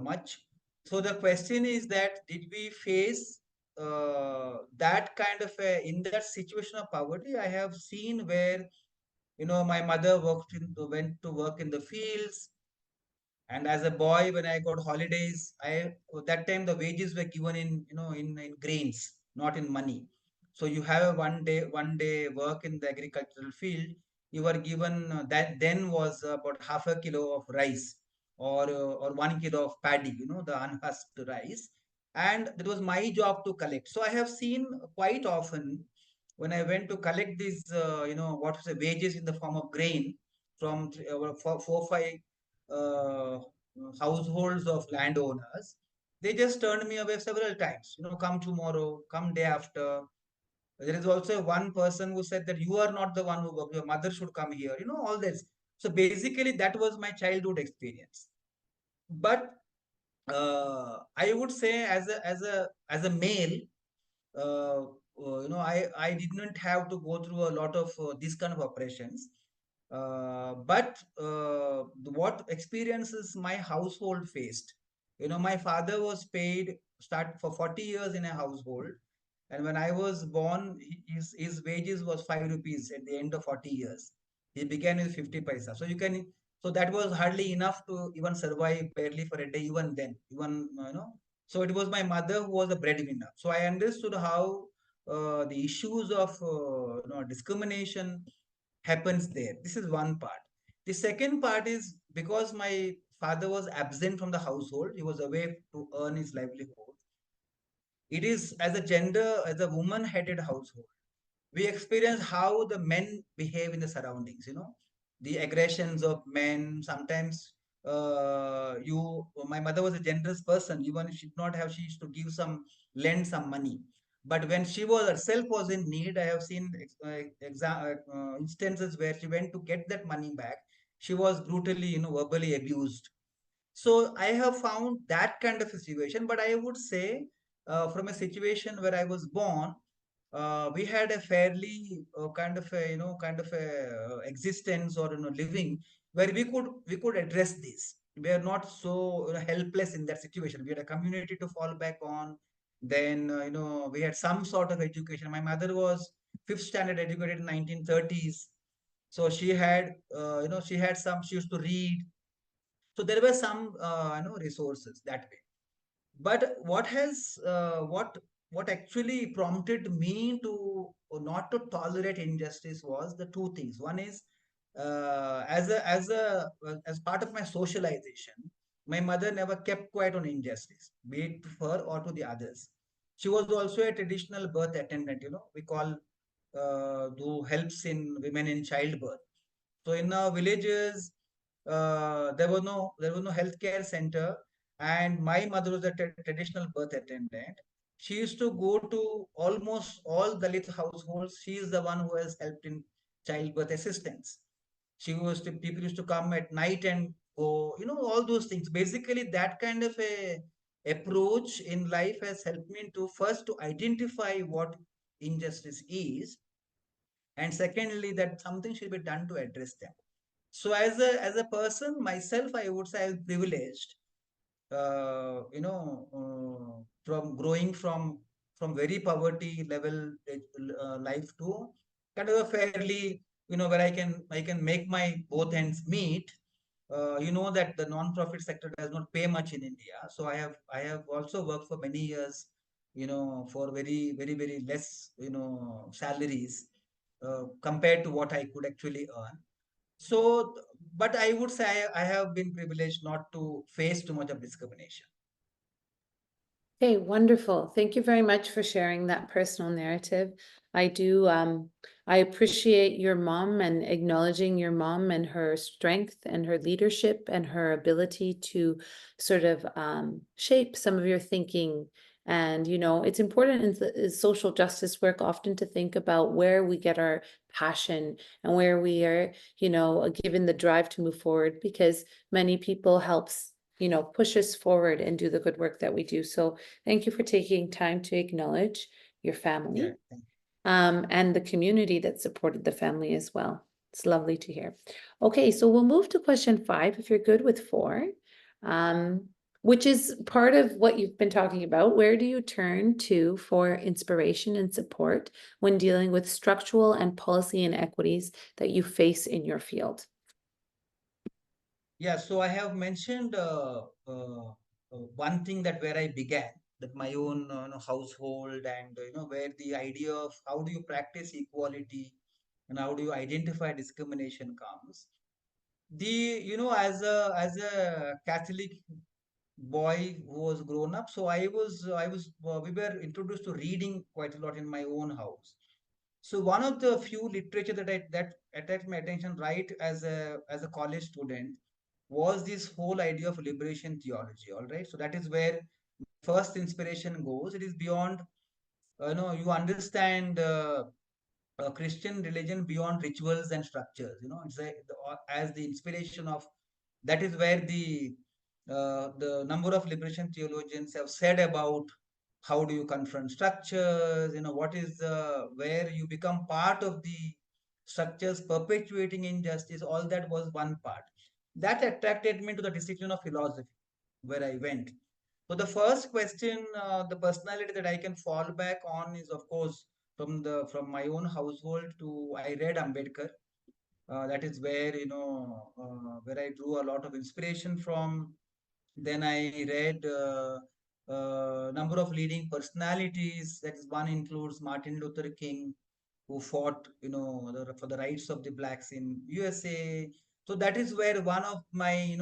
much. So the question is that did we face that kind of in that situation of poverty? I have seen where my mother went to work in the fields, and as a boy, when I got holidays, that time the wages were given in grains, not in money. So you have a one day work in the agricultural field. You were given that then was about half a kilo of rice, or 1 kilo of paddy, the unhusked rice, and that was my job to collect. So I have seen quite often when I went to collect these, what was the wages in the form of grain from 5 uh, households of landowners. They just turned me away several times. Come tomorrow, come day after. There is also one person who said that you are not the one who worked. Your mother should come here. All this. So basically, that was my childhood experience. But I would say, as a male, I didn't have to go through a lot of these kind of operations. But what experiences my household faced, my father was paid start for 40 years in a household, and when I was born, his wages was 5 rupees at the end of 40 years. He began with 50 paisa. So that was hardly enough to even survive barely for a day, even then, so it was my mother who was the breadwinner. So I understood how the issues of discrimination happens there. This is one part. The second part is because my father was absent from the household, he was away to earn his livelihood. It is as a as a woman headed household, we experience how the men behave in the surroundings, the aggressions of men. Sometimes my mother was a generous person. Even if she did not have, she used to lend some money. But when she was herself was in need, I have seen instances where she went to get that money back. She was brutally, verbally abused. So I have found that kind of a situation. But I would say, from a situation where I was born, we had a fairly kind of a existence, or living, where we could address this. We are not so helpless in that situation. We had a community to fall back on. Then we had some sort of education. My mother was fifth standard educated in 1930s, so she used to read. So there were some resources that way. But what actually prompted me to not to tolerate injustice was the two things. One is, as part of my socialization, my mother never kept quiet on injustice, be it to her or to the others. She was also a traditional birth attendant, we call, who helps in women in childbirth. So in our villages, there was no healthcare center, and my mother was a traditional birth attendant. She used to go to almost all Dalit households. She is the one who has helped in childbirth assistance. People used to come at night and go, all those things. Basically, that kind of a approach in life has helped me to first to identify what injustice is, and secondly, that something should be done to address them. So as a person myself, I would say I'm privileged, from growing from very poverty level life to kind of a fairly, where I can make my both ends meet. You know that the non-profit sector does not pay much in India, so I have also worked for many years, for very very very less, salaries, compared to what I could actually earn. So, but I would say I have been privileged not to face too much of discrimination. Okay, wonderful. Thank you very much for sharing that personal narrative. I appreciate your mom and acknowledging your mom and her strength and her leadership and her ability to sort of shape some of your thinking. And, it's important in social justice work often to think about where we get our passion and where we are, given the drive to move forward, because many people helps push us forward and do the good work that we do. So thank you for taking time to acknowledge your family, Yeah. and the community that supported the family as well. It's lovely to hear. Okay, so we'll move to question 5, if you're good with 4, which is part of what you've been talking about. Where do you turn to for inspiration and support when dealing with structural and policy inequities that you face in your field? Yeah, so I have mentioned one thing, that where I began, that my own household, and where the idea of how do you practice equality and how do you identify discrimination comes. The as a Catholic boy who was grown up, so we were introduced to reading quite a lot in my own house. So one of the few literature that attracted my attention right as a college student was this whole idea of liberation theology. All right, so that is where first inspiration goes. It is beyond, you understand, Christian religion beyond rituals and structures. As the inspiration of, that is where the number of liberation theologians have said about how do you confront structures. What is where you become part of the structures perpetuating injustice. All that was one part that attracted me to the discipline of philosophy, where I went. So the first question, the personality that I can fall back on is, of course, from my own household. To I read Ambedkar. That is where, where I drew a lot of inspiration from. Then I read number of leading personalities. That is, one includes Martin Luther King, who fought, for the rights of the blacks in USA. So that is where one of my,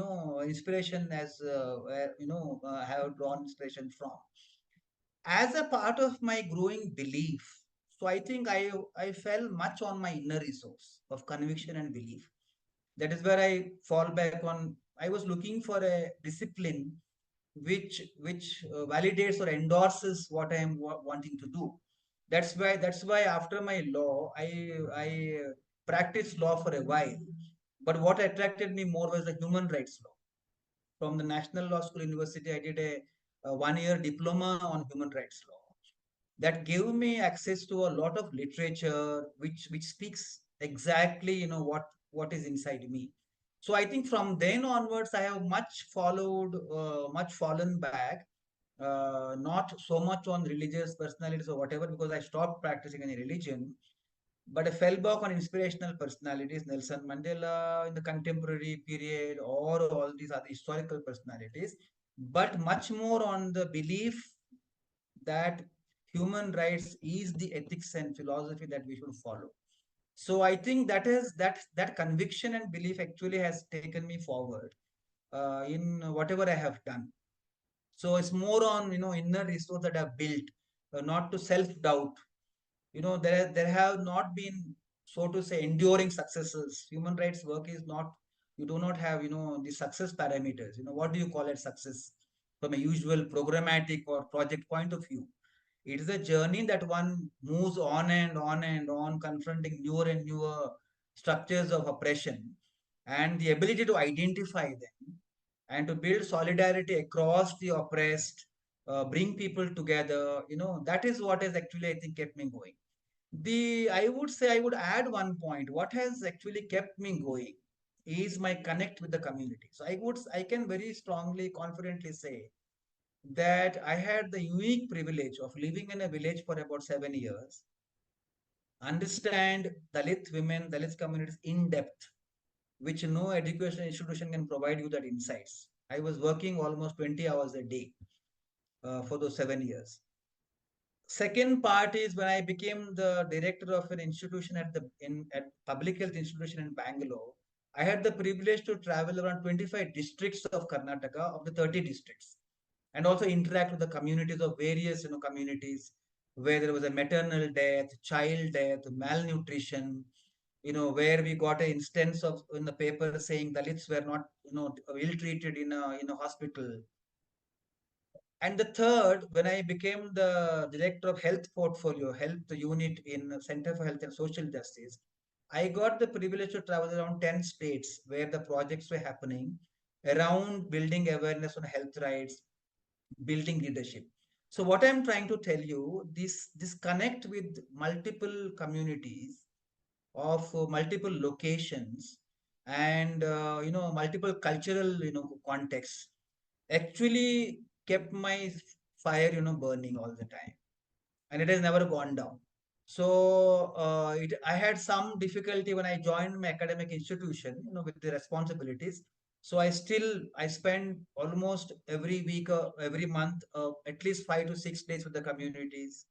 inspiration, where, I have drawn inspiration from. As a part of my growing belief, so I think I fell much on my inner resource of conviction and belief. That is where I fall back on. I was looking for a discipline which validates or endorses what I am wanting to do. That's why after my law, I practiced law for a while. But what attracted me more was the human rights law. From the National Law School University, I did a 1 year diploma on human rights law that gave me access to a lot of literature which speaks exactly what is inside me. So I think from then onwards I have much fallen back, not so much on religious personalities or whatever, because I stopped practicing any religion, but I fell back on inspirational personalities, Nelson Mandela in the contemporary period, or all these other historical personalities, but much more on the belief that human rights is the ethics and philosophy that we should follow. So I think that conviction and belief actually has taken me forward in whatever I have done. So it's more on inner resource that I've built, not to self doubt. There have not been, so to say, enduring successes. Human rights work is not, you do not have the success parameters. What do you call it success from a usual programmatic or project point of view? It is a journey that one moves on and on and on, confronting newer and newer structures of oppression, and the ability to identify them and to build solidarity across the oppressed, bring people together. That is what has actually, I think, kept me going. I would say, I would add one point. What has actually kept me going is my connect with the community. So I can very strongly, confidently say that I had the unique privilege of living in a village for about 7 years, understand Dalit women, Dalit communities in depth, which no education institution can provide you that insights. I was working almost 20 hours a day for those 7 years. Second part is when I became the director of an institution at public health institution in Bangalore. I had the privilege to travel around 25 districts of Karnataka, of the 30 districts, and also interact with the communities of various communities where there was a maternal death, child death, malnutrition, where we got an instance of in the paper saying Dalits were not ill treated in a hospital. And the third, when I became the director of health portfolio, health unit in Center for Health and Social Justice, I got the privilege to travel around 10 states where the projects were happening around building awareness on health rights, building leadership. So what I'm trying to tell you, this connect with multiple communities of multiple locations and multiple cultural contexts actually kept my fire burning all the time, and it has never gone down. So I had some difficulty when I joined my academic institution, with the responsibilities. So I spend almost every week, every month, at least 5 to 6 days with the communities.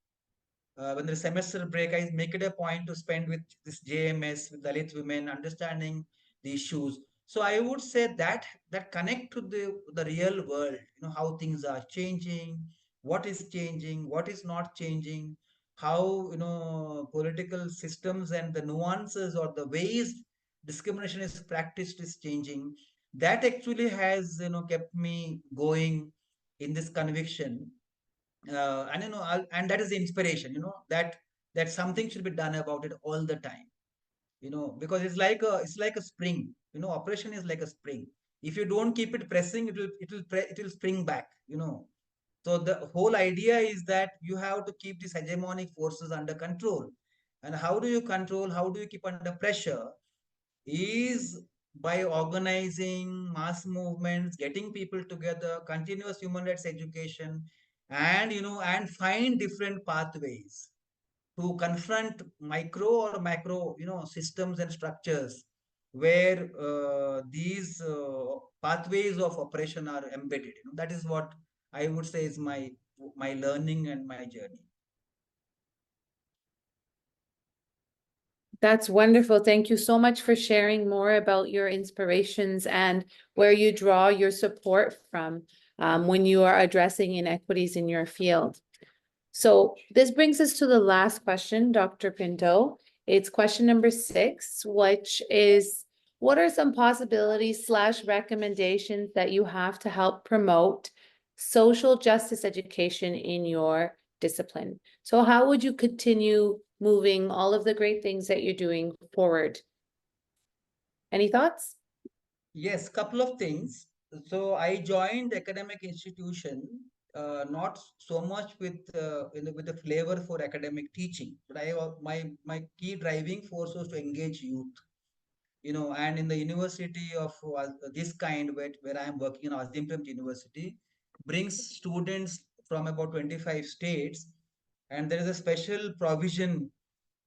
When the semester break, I make it a point to spend with this JMS, with Dalit women, understanding the issues. So I would say that connect to the real world, how things are changing, what is not changing, how political systems and the nuances or the ways discrimination is practiced is changing. That actually has kept me going in this conviction, and and that is the inspiration, that something should be done about it all the time, because it's like a spring. Operation is like a spring. If you don't keep it pressing, it will spring back. So the whole idea is that you have to keep these hegemonic forces under control. And how do you control, how do you keep under pressure, is by organizing mass movements, getting people together, continuous human rights education, and find different pathways to confront micro or macro, systems and structures where these pathways of oppression are embedded. That is what I would say is my learning and my journey. That's wonderful. Thank you so much for sharing more about your inspirations and where you draw your support from when you are addressing inequities in your field. So this brings us to the last question, Dr. Pinto. It's question number 6, which is, what are some possibilities / recommendations that you have to help promote social justice education in your discipline? So how would you continue moving all of the great things that you're doing forward? Any thoughts? Yes, couple of things. So I joined academic institution, not so much with with the flavor for academic teaching, but my key driving force was to engage youth. And in the university of this kind, where I am working in Azim Premji University, brings students from about 25 states, and there is a special provision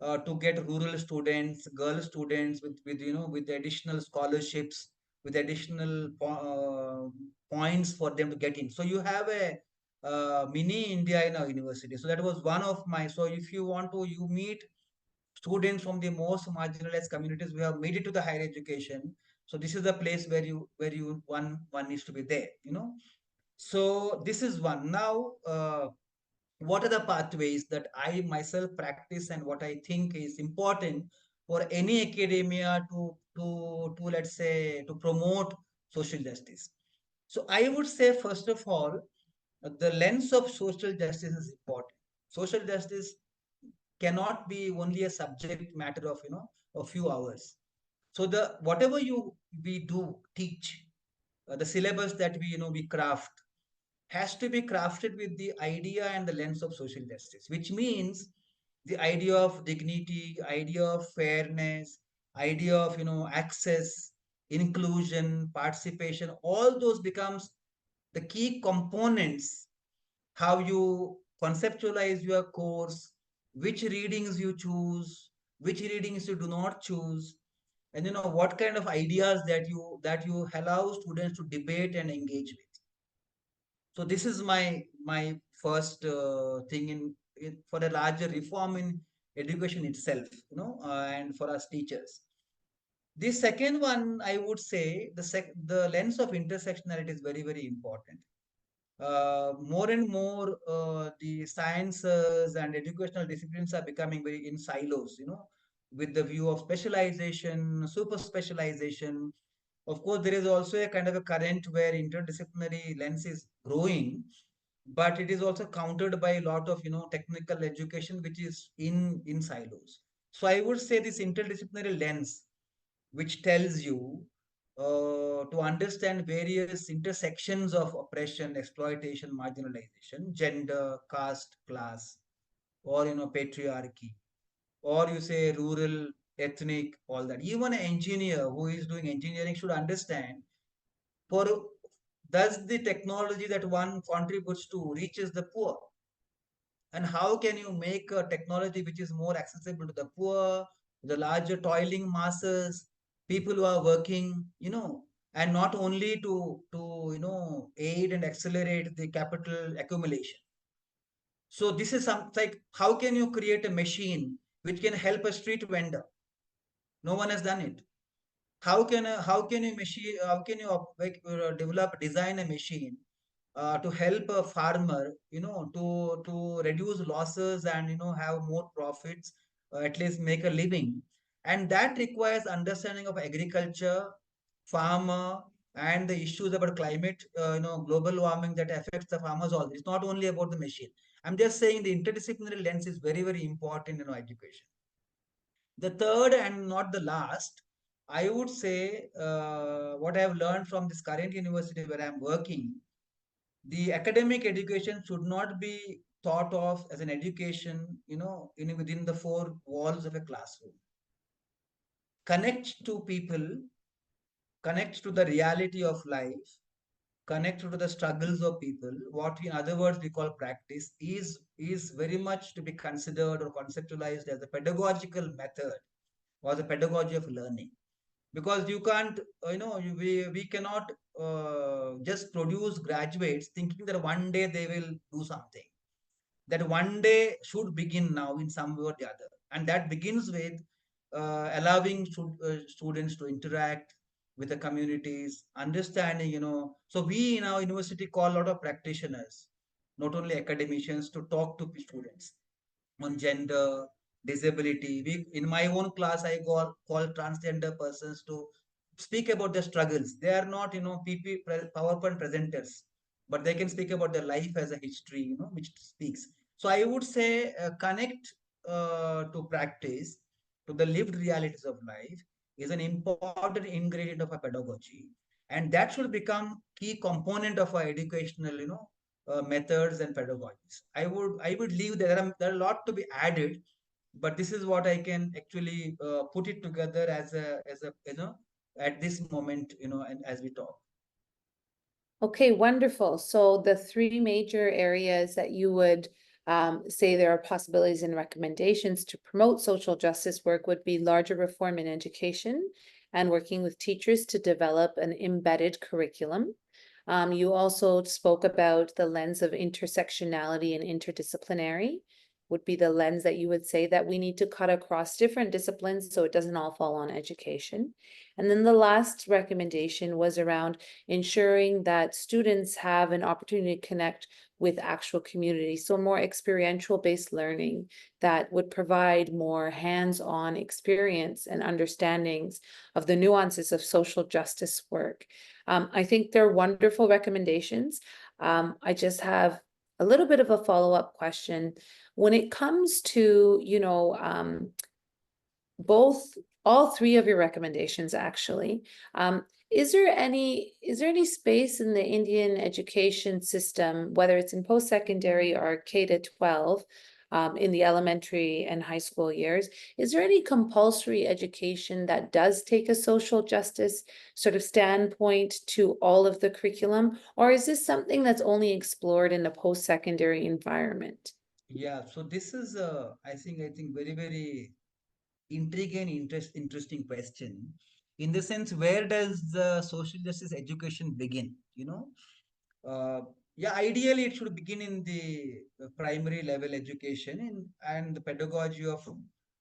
to get rural students, girl students with additional scholarships, with additional points for them to get in. So you have a mini India in our university. So that was one of my. So if you want to, you meet students from the most marginalized communities who have made it to the higher education. So this is the place where you one needs to be there. So this is one. Now, what are the pathways that I myself practice and what I think is important for any academia to let's say to promote social justice? So I would say first of all, the lens of social justice is important. Social justice cannot be only a subject matter of a few hours. So the whatever we do teach, the syllabus that we craft has to be crafted with the idea and the lens of social justice, which means the idea of dignity, idea of fairness, idea of access, inclusion, participation. All those becomes the key components, how you conceptualize your course, which readings you choose, which readings you do not choose, and what kind of ideas that you allow students to debate and engage with. So this is my first thing for a larger reform in education itself, and for us teachers. The second one, I would say, the lens of intersectionality is very, very important. More and more, the sciences and educational disciplines are becoming very in silos, with the view of specialization, super specialization. Of course, there is also a kind of a current where interdisciplinary lens is growing, but it is also countered by a lot of technical education which is in silos. So I would say this interdisciplinary lens, which tells you to understand various intersections of oppression, exploitation, marginalization, gender, caste, class, or patriarchy, or you say rural, ethnic, all that. Even an engineer who is doing engineering should understand, for does the technology that one contributes to reaches the poor, and how can you make a technology which is more accessible to the poor, the larger toiling masses, people who are working, and not only to aid and accelerate the capital accumulation. So this is some like, how can you create a machine which can help a street vendor? No one has done it. How can you develop, design a machine to help a farmer, to reduce losses and have more profits, at least make a living. And that requires understanding of agriculture, farmer, and the issues about climate, global warming that affects the farmers. All it's not only about the machine. I'm just saying the interdisciplinary lens is very, very important in education. The third and not the last, I would say, what I have learned from this current university where I'm working, the academic education should not be thought of as an education, within the four walls of a classroom. Connect to people, connect to the reality of life, connect to the struggles of people. What in other words we call practice is very much to be considered or conceptualized as a pedagogical method or the pedagogy of learning, because you can't we cannot just produce graduates thinking that one day they will do something. That one day should begin now in some way or the other, and that begins with allowing students to interact with the communities, understanding, so we in our university call a lot of practitioners, not only academicians, to talk to students on gender, disability. In my own class, I call transgender persons to speak about their struggles. They are not, PowerPoint presenters, but they can speak about their life as a history, which speaks. So I would say connect to practice, to the lived realities of life is an important ingredient of a pedagogy, and that should become key component of our educational, methods and pedagogies. I would leave there are a lot to be added, but this is what I can actually put it together as a at this moment, and as we talk. Okay, wonderful. So the three major areas that you would say there are possibilities and recommendations to promote social justice work would be larger reform in education and working with teachers to develop an embedded curriculum. You also spoke about the lens of intersectionality and interdisciplinary would be the lens that you would say that we need to cut across different disciplines so it doesn't all fall on education. And then the last recommendation was around ensuring that students have an opportunity to connect with actual community. So more experiential based learning that would provide more hands-on experience and understandings of the nuances of social justice work. I think they're wonderful recommendations. I just have a little bit of a follow-up question. When it comes to, both all three of your recommendations actually, is there any space in the Indian education system, whether it's in post-secondary or K to 12, in the elementary and high school years, is there any compulsory education that does take a social justice sort of standpoint to all of the curriculum, or is this something that's only explored in a post-secondary environment? Yeah, so this is I think very very intriguing, interesting question. In the sense, where does the social justice education begin? Uh, yeah, ideally it should begin in the primary level education, and the pedagogy of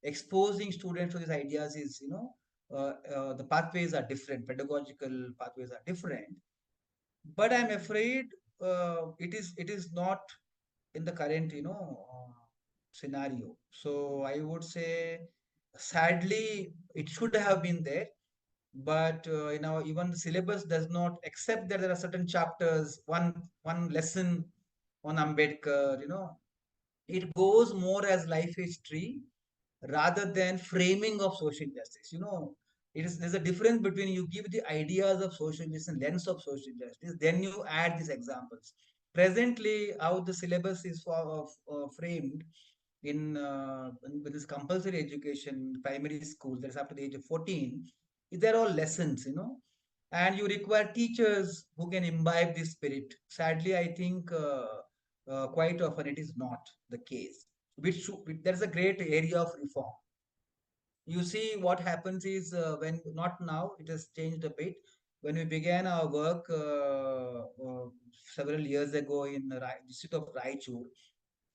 exposing students to these ideas is, the pathways are different, pedagogical pathways are different. But I'm afraid it is not in the current, scenario. So I would say, sadly, it should have been there, but even the syllabus does not accept that there are certain chapters, one lesson on Ambedkar. It goes more as life history rather than framing of social justice. There's a difference between you give the ideas of social justice and lens of social justice, then you add these examples. Presently, how the syllabus is framed with this compulsory education, primary school, that's after the age of 14, they're all lessons, and you require teachers who can imbibe this spirit. Sadly, I think quite often it is not the case. There's a great area of reform. You see, what happens is, when not now, it has changed a bit. When we began our work several years ago in the district of Raichur,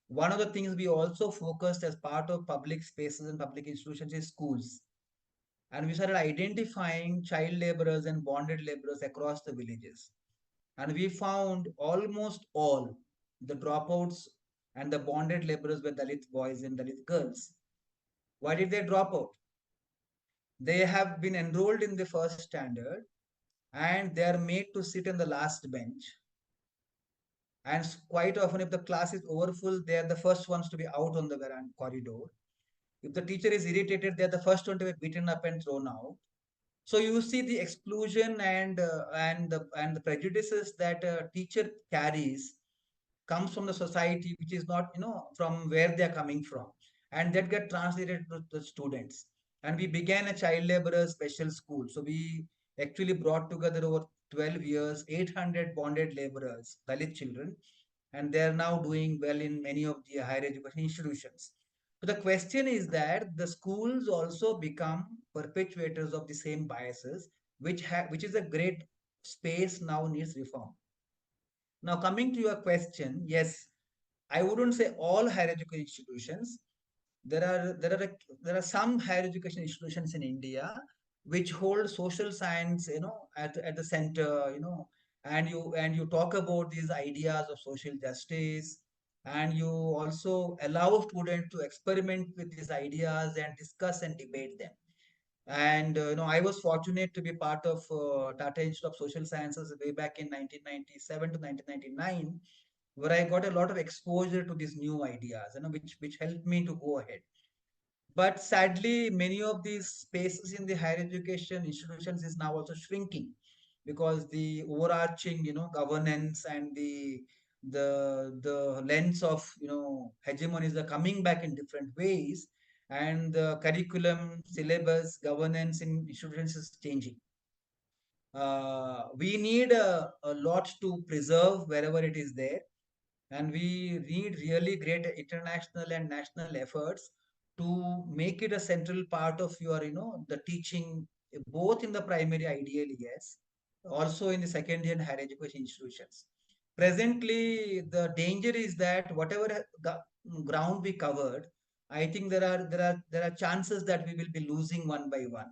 one of the things we also focused as part of public spaces and public institutions is schools. And we started identifying child laborers and bonded laborers across the villages. And we found almost all the dropouts and the bonded laborers were Dalit boys and Dalit girls. Why did they drop out? They have been enrolled in the first standard and they are made to sit in the last bench. And quite often, if the class is overfull, they are the first ones to be out on the veranda corridor. If the teacher is irritated, they are the first one to be beaten up and thrown out. So you see the exclusion and the prejudices that a teacher carries comes from the society, which is not, from where they are coming from, and that get translated to the students. And we began a child laborer special school. So we actually brought together over 12 years 800 bonded laborers, Dalit children, and they are now doing well in many of the higher education institutions. So the question is that the schools also become perpetuators of the same biases, which is a great space now needs reform. Now, coming to your question, yes, I wouldn't say all higher education institutions. There are some higher education institutions in India which hold social science, at the center, and you talk about these ideas of social justice, and you also allow students to experiment with these ideas and discuss and debate them. And I was fortunate to be part of Tata Institute of Social Sciences way back in 1997 to 1999, where I got a lot of exposure to these new ideas, which helped me to go ahead. But sadly, many of these spaces in the higher education institutions is now also shrinking, because the overarching, governance and the lens of, hegemonies are coming back in different ways, and the curriculum, syllabus, governance in institutions is changing. We need a lot to preserve wherever it is there, and we need really great international and national efforts to make it a central part of your, the teaching, both in the primary, ideally, yes, also in the secondary and higher education institutions. Presently, the danger is that whatever ground we covered, I think there are chances that we will be losing one by one,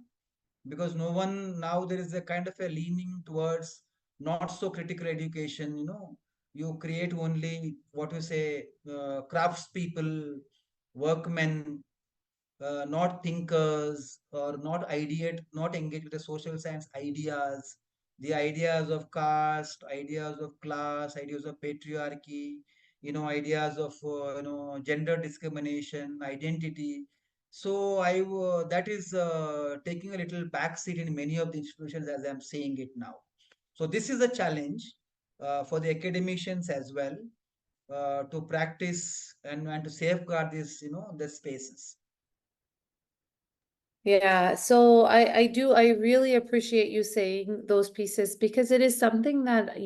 because no one now, there is a kind of a leaning towards not so critical education. You create only, what you say, crafts people, workmen, not thinkers, or not ideate, not engaged with the social science ideas, the ideas of caste, ideas of class, ideas of patriarchy, ideas of gender discrimination, identity. So that is taking a little backseat in many of the institutions, as I'm saying it now. So this is a challenge for the academicians as well, to practice and to safeguard this, the spaces. Yeah, so I really appreciate you saying those pieces, because it is something that,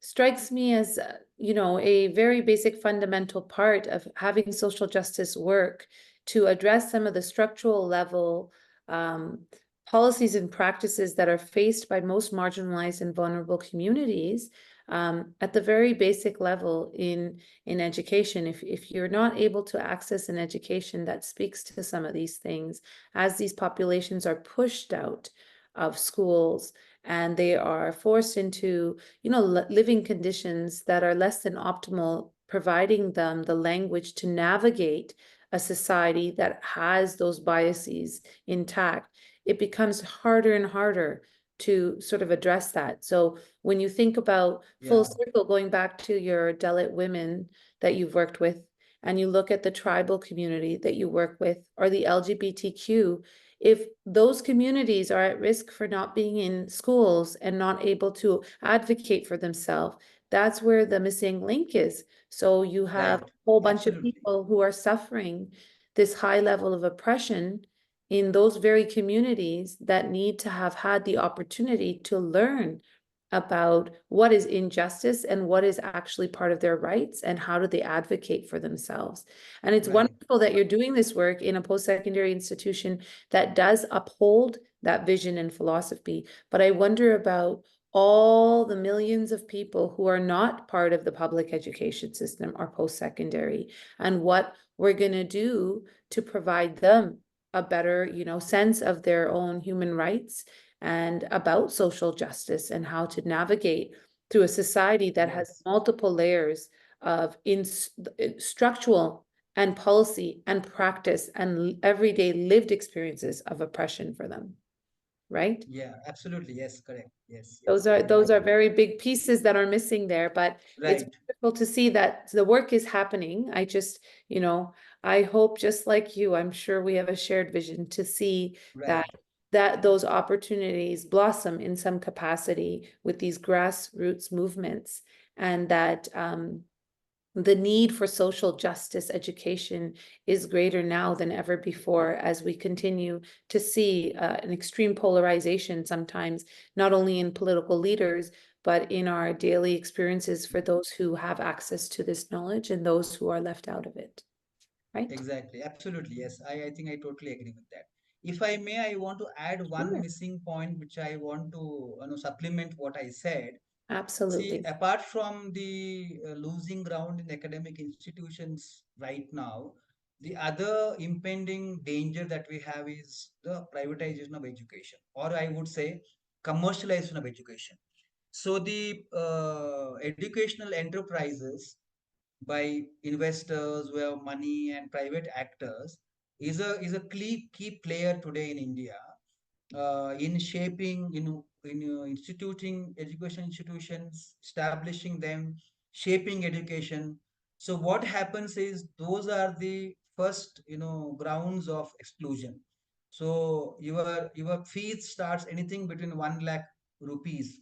strikes me as, a very basic fundamental part of having social justice work to address some of the structural level um, policies and practices that are faced by most marginalized and vulnerable communities at the very basic level in education. If you're not able to access an education that speaks to some of these things, as these populations are pushed out of schools and they are forced into, living conditions that are less than optimal, providing them the language to navigate a society that has those biases intact, it becomes harder and harder to sort of address that. So when you think about full Yeah. circle, going back to your Dalit women that you've worked with, and you look at the tribal community that you work with, or the LGBTQ, if those communities are at risk for not being in schools and not able to advocate for themselves, that's where the missing link is. So you have a Right. whole bunch of Absolutely. people who are suffering this high level of oppression in those very communities that need to have had the opportunity to learn about what is injustice and what is actually part of their rights and how do they advocate for themselves. And it's Right. wonderful that you're doing this work in a post-secondary institution that does uphold that vision and philosophy. But I wonder about all the millions of people who are not part of the public education system or post-secondary, and what we're going to do to provide them a better, sense of their own human rights and about social justice and how to navigate through a society that has Yes. multiple layers of structural and policy and practice and everyday lived experiences of oppression for them, right? Yeah, absolutely. Yes, correct. Yes, Those yes. are I those are agree. very big pieces that are missing there, but it's Right, wonderful to see that the work is happening. I hope, just like you, I'm sure we have a shared vision to see that right. those opportunities blossom in some capacity with these grassroots movements, and that the need for social justice education is greater now than ever before, as we continue to see an extreme polarization sometimes, not only in political leaders, but in our daily experiences for those who have access to this knowledge and those who are left out of it, right? Exactly. Absolutely. Yes. I think I totally agree with that. If I may, I want to add one Sure. missing point, which I want to, supplement what I said. See, Absolutely. apart from the losing ground in academic institutions right now, the other impending danger that we have is the privatization of education, or I would say commercialization of education. So the educational enterprises by investors who have money and private actors is a key player today in India. in shaping, instituting education institutions, establishing them, shaping education. So what happens is those are the first, grounds of exclusion. So your fees starts anything between 1 lakh rupees.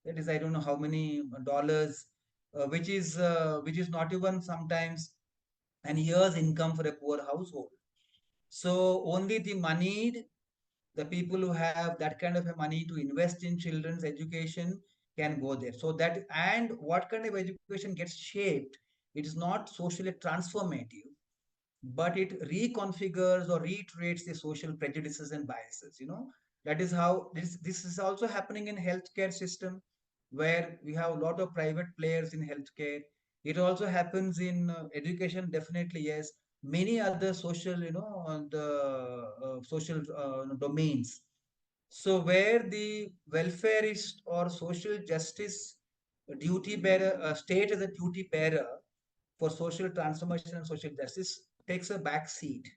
That is, I don't know how many dollars, which is not even sometimes an year's income for a poor household. So only the moneyed, the people who have that kind of a money to invest in children's education can go there. So that, and what kind of education gets shaped, it is not socially transformative, but it reconfigures or reiterates the social prejudices and biases. That is how this is also happening in healthcare system, where we have a lot of private players in healthcare. It also happens in education, definitely, yes. Many other social, the social domains. So where the welfareist or social justice duty bearer, state as a duty bearer for social transformation and social justice takes a back seat,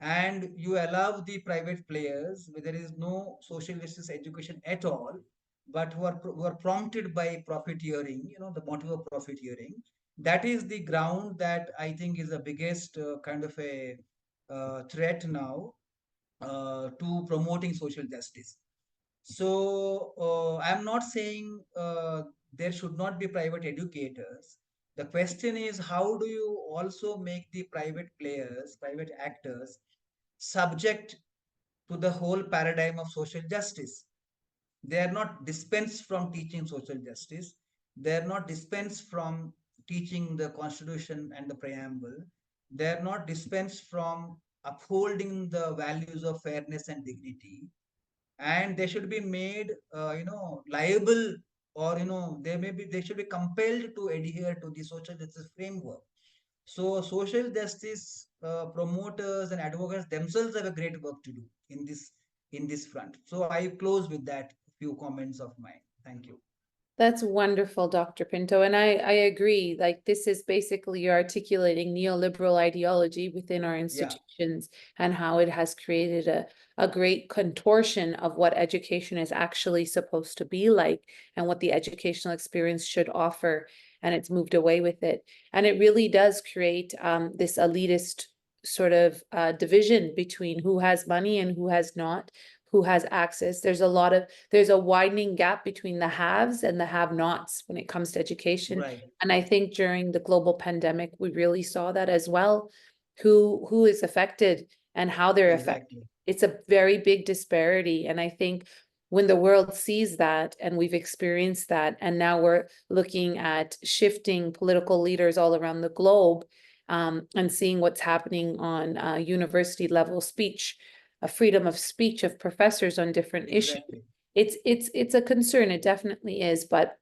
and you allow the private players where there is no social justice education at all, but who are prompted by profiteering, the motive of profiteering. That is the ground that I think is the biggest kind of a threat now to promoting social justice. So I'm not saying there should not be private educators. The question is, how do you also make the private players, private actors, subject to the whole paradigm of social justice? They are not dispensed from teaching social justice. They are not dispensed from teaching the Constitution and the preamble. They are not dispensed from upholding the values of fairness and dignity, and they should be made liable, or they should be compelled to adhere to the social justice framework. So social justice promoters and advocates themselves have a great work to do in this front. So I close with that few comments of mine. Thank you. That's wonderful, Dr. Pinto. And I agree. Like, this is basically you're articulating neoliberal ideology within our Yeah. institutions and how it has created a great contortion of what education is actually supposed to be like and what the educational experience should offer. And it's moved away with it. And it really does create this elitist sort of division between who has money and who has not, who has access. There's a widening gap between the haves and the have-nots when it comes to education. Right. And I think during the global pandemic, we really saw that as well, who is affected and how they're affected. Exactly. It's a very big disparity. And I think when the world sees that, and we've experienced that, and now we're looking at shifting political leaders all around the globe, and seeing what's happening on university level speech, a freedom of speech of professors on different issues. Exactly. It's a concern. It definitely is, but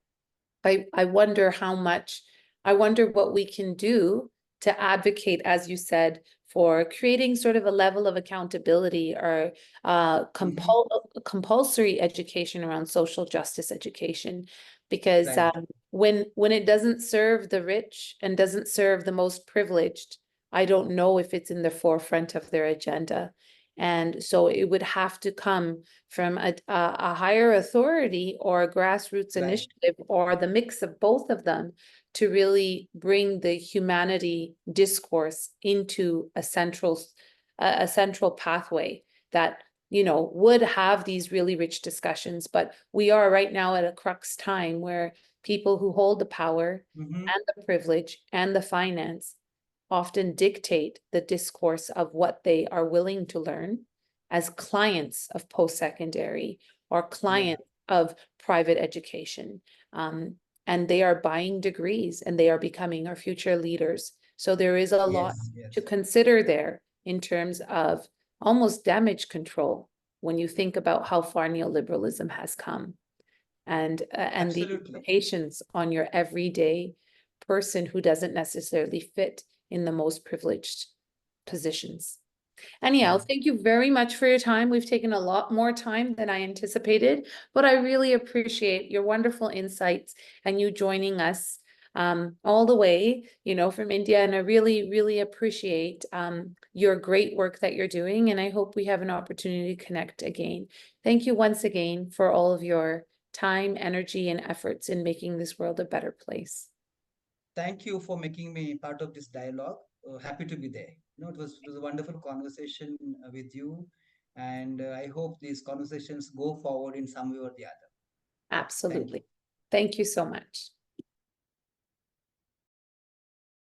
I wonder how much, I wonder what we can do to advocate, as you said, for creating sort of a level of accountability or Hmm. compulsory education around social justice education. Because Right. when it doesn't serve the rich and doesn't serve the most privileged, I don't know if it's in the forefront of their agenda. And so it would have to come from a higher authority or a grassroots Right. initiative or the mix of both of them to really bring the humanity discourse into a central pathway that would have these really rich discussions. But we are right now at a crux time where people who hold the power Hmm. and the privilege and the finance often dictate the discourse of what they are willing to learn as clients of post-secondary or Yeah. clients of private education. Um, and they are buying degrees and they are becoming our future leaders. So there is a lot Yes. to Yes. consider there in terms of almost damage control when you think about how far neoliberalism has come, and the Absolutely. implications on your everyday person who doesn't necessarily fit in the most privileged positions. Anyhow, Yeah. thank you very much for your time. We've taken a lot more time than I anticipated, but I really appreciate your wonderful insights and you joining us all the way, from India. And I really, really appreciate your great work that you're doing. And I hope we have an opportunity to connect again. Thank you once again for all of your time, energy, and efforts in making this world a better place. Thank you for making me part of this dialogue. Happy to be there. It was a wonderful conversation with you, and I hope these conversations go forward in some way or the other. Thank you. Absolutely. Thank you so much.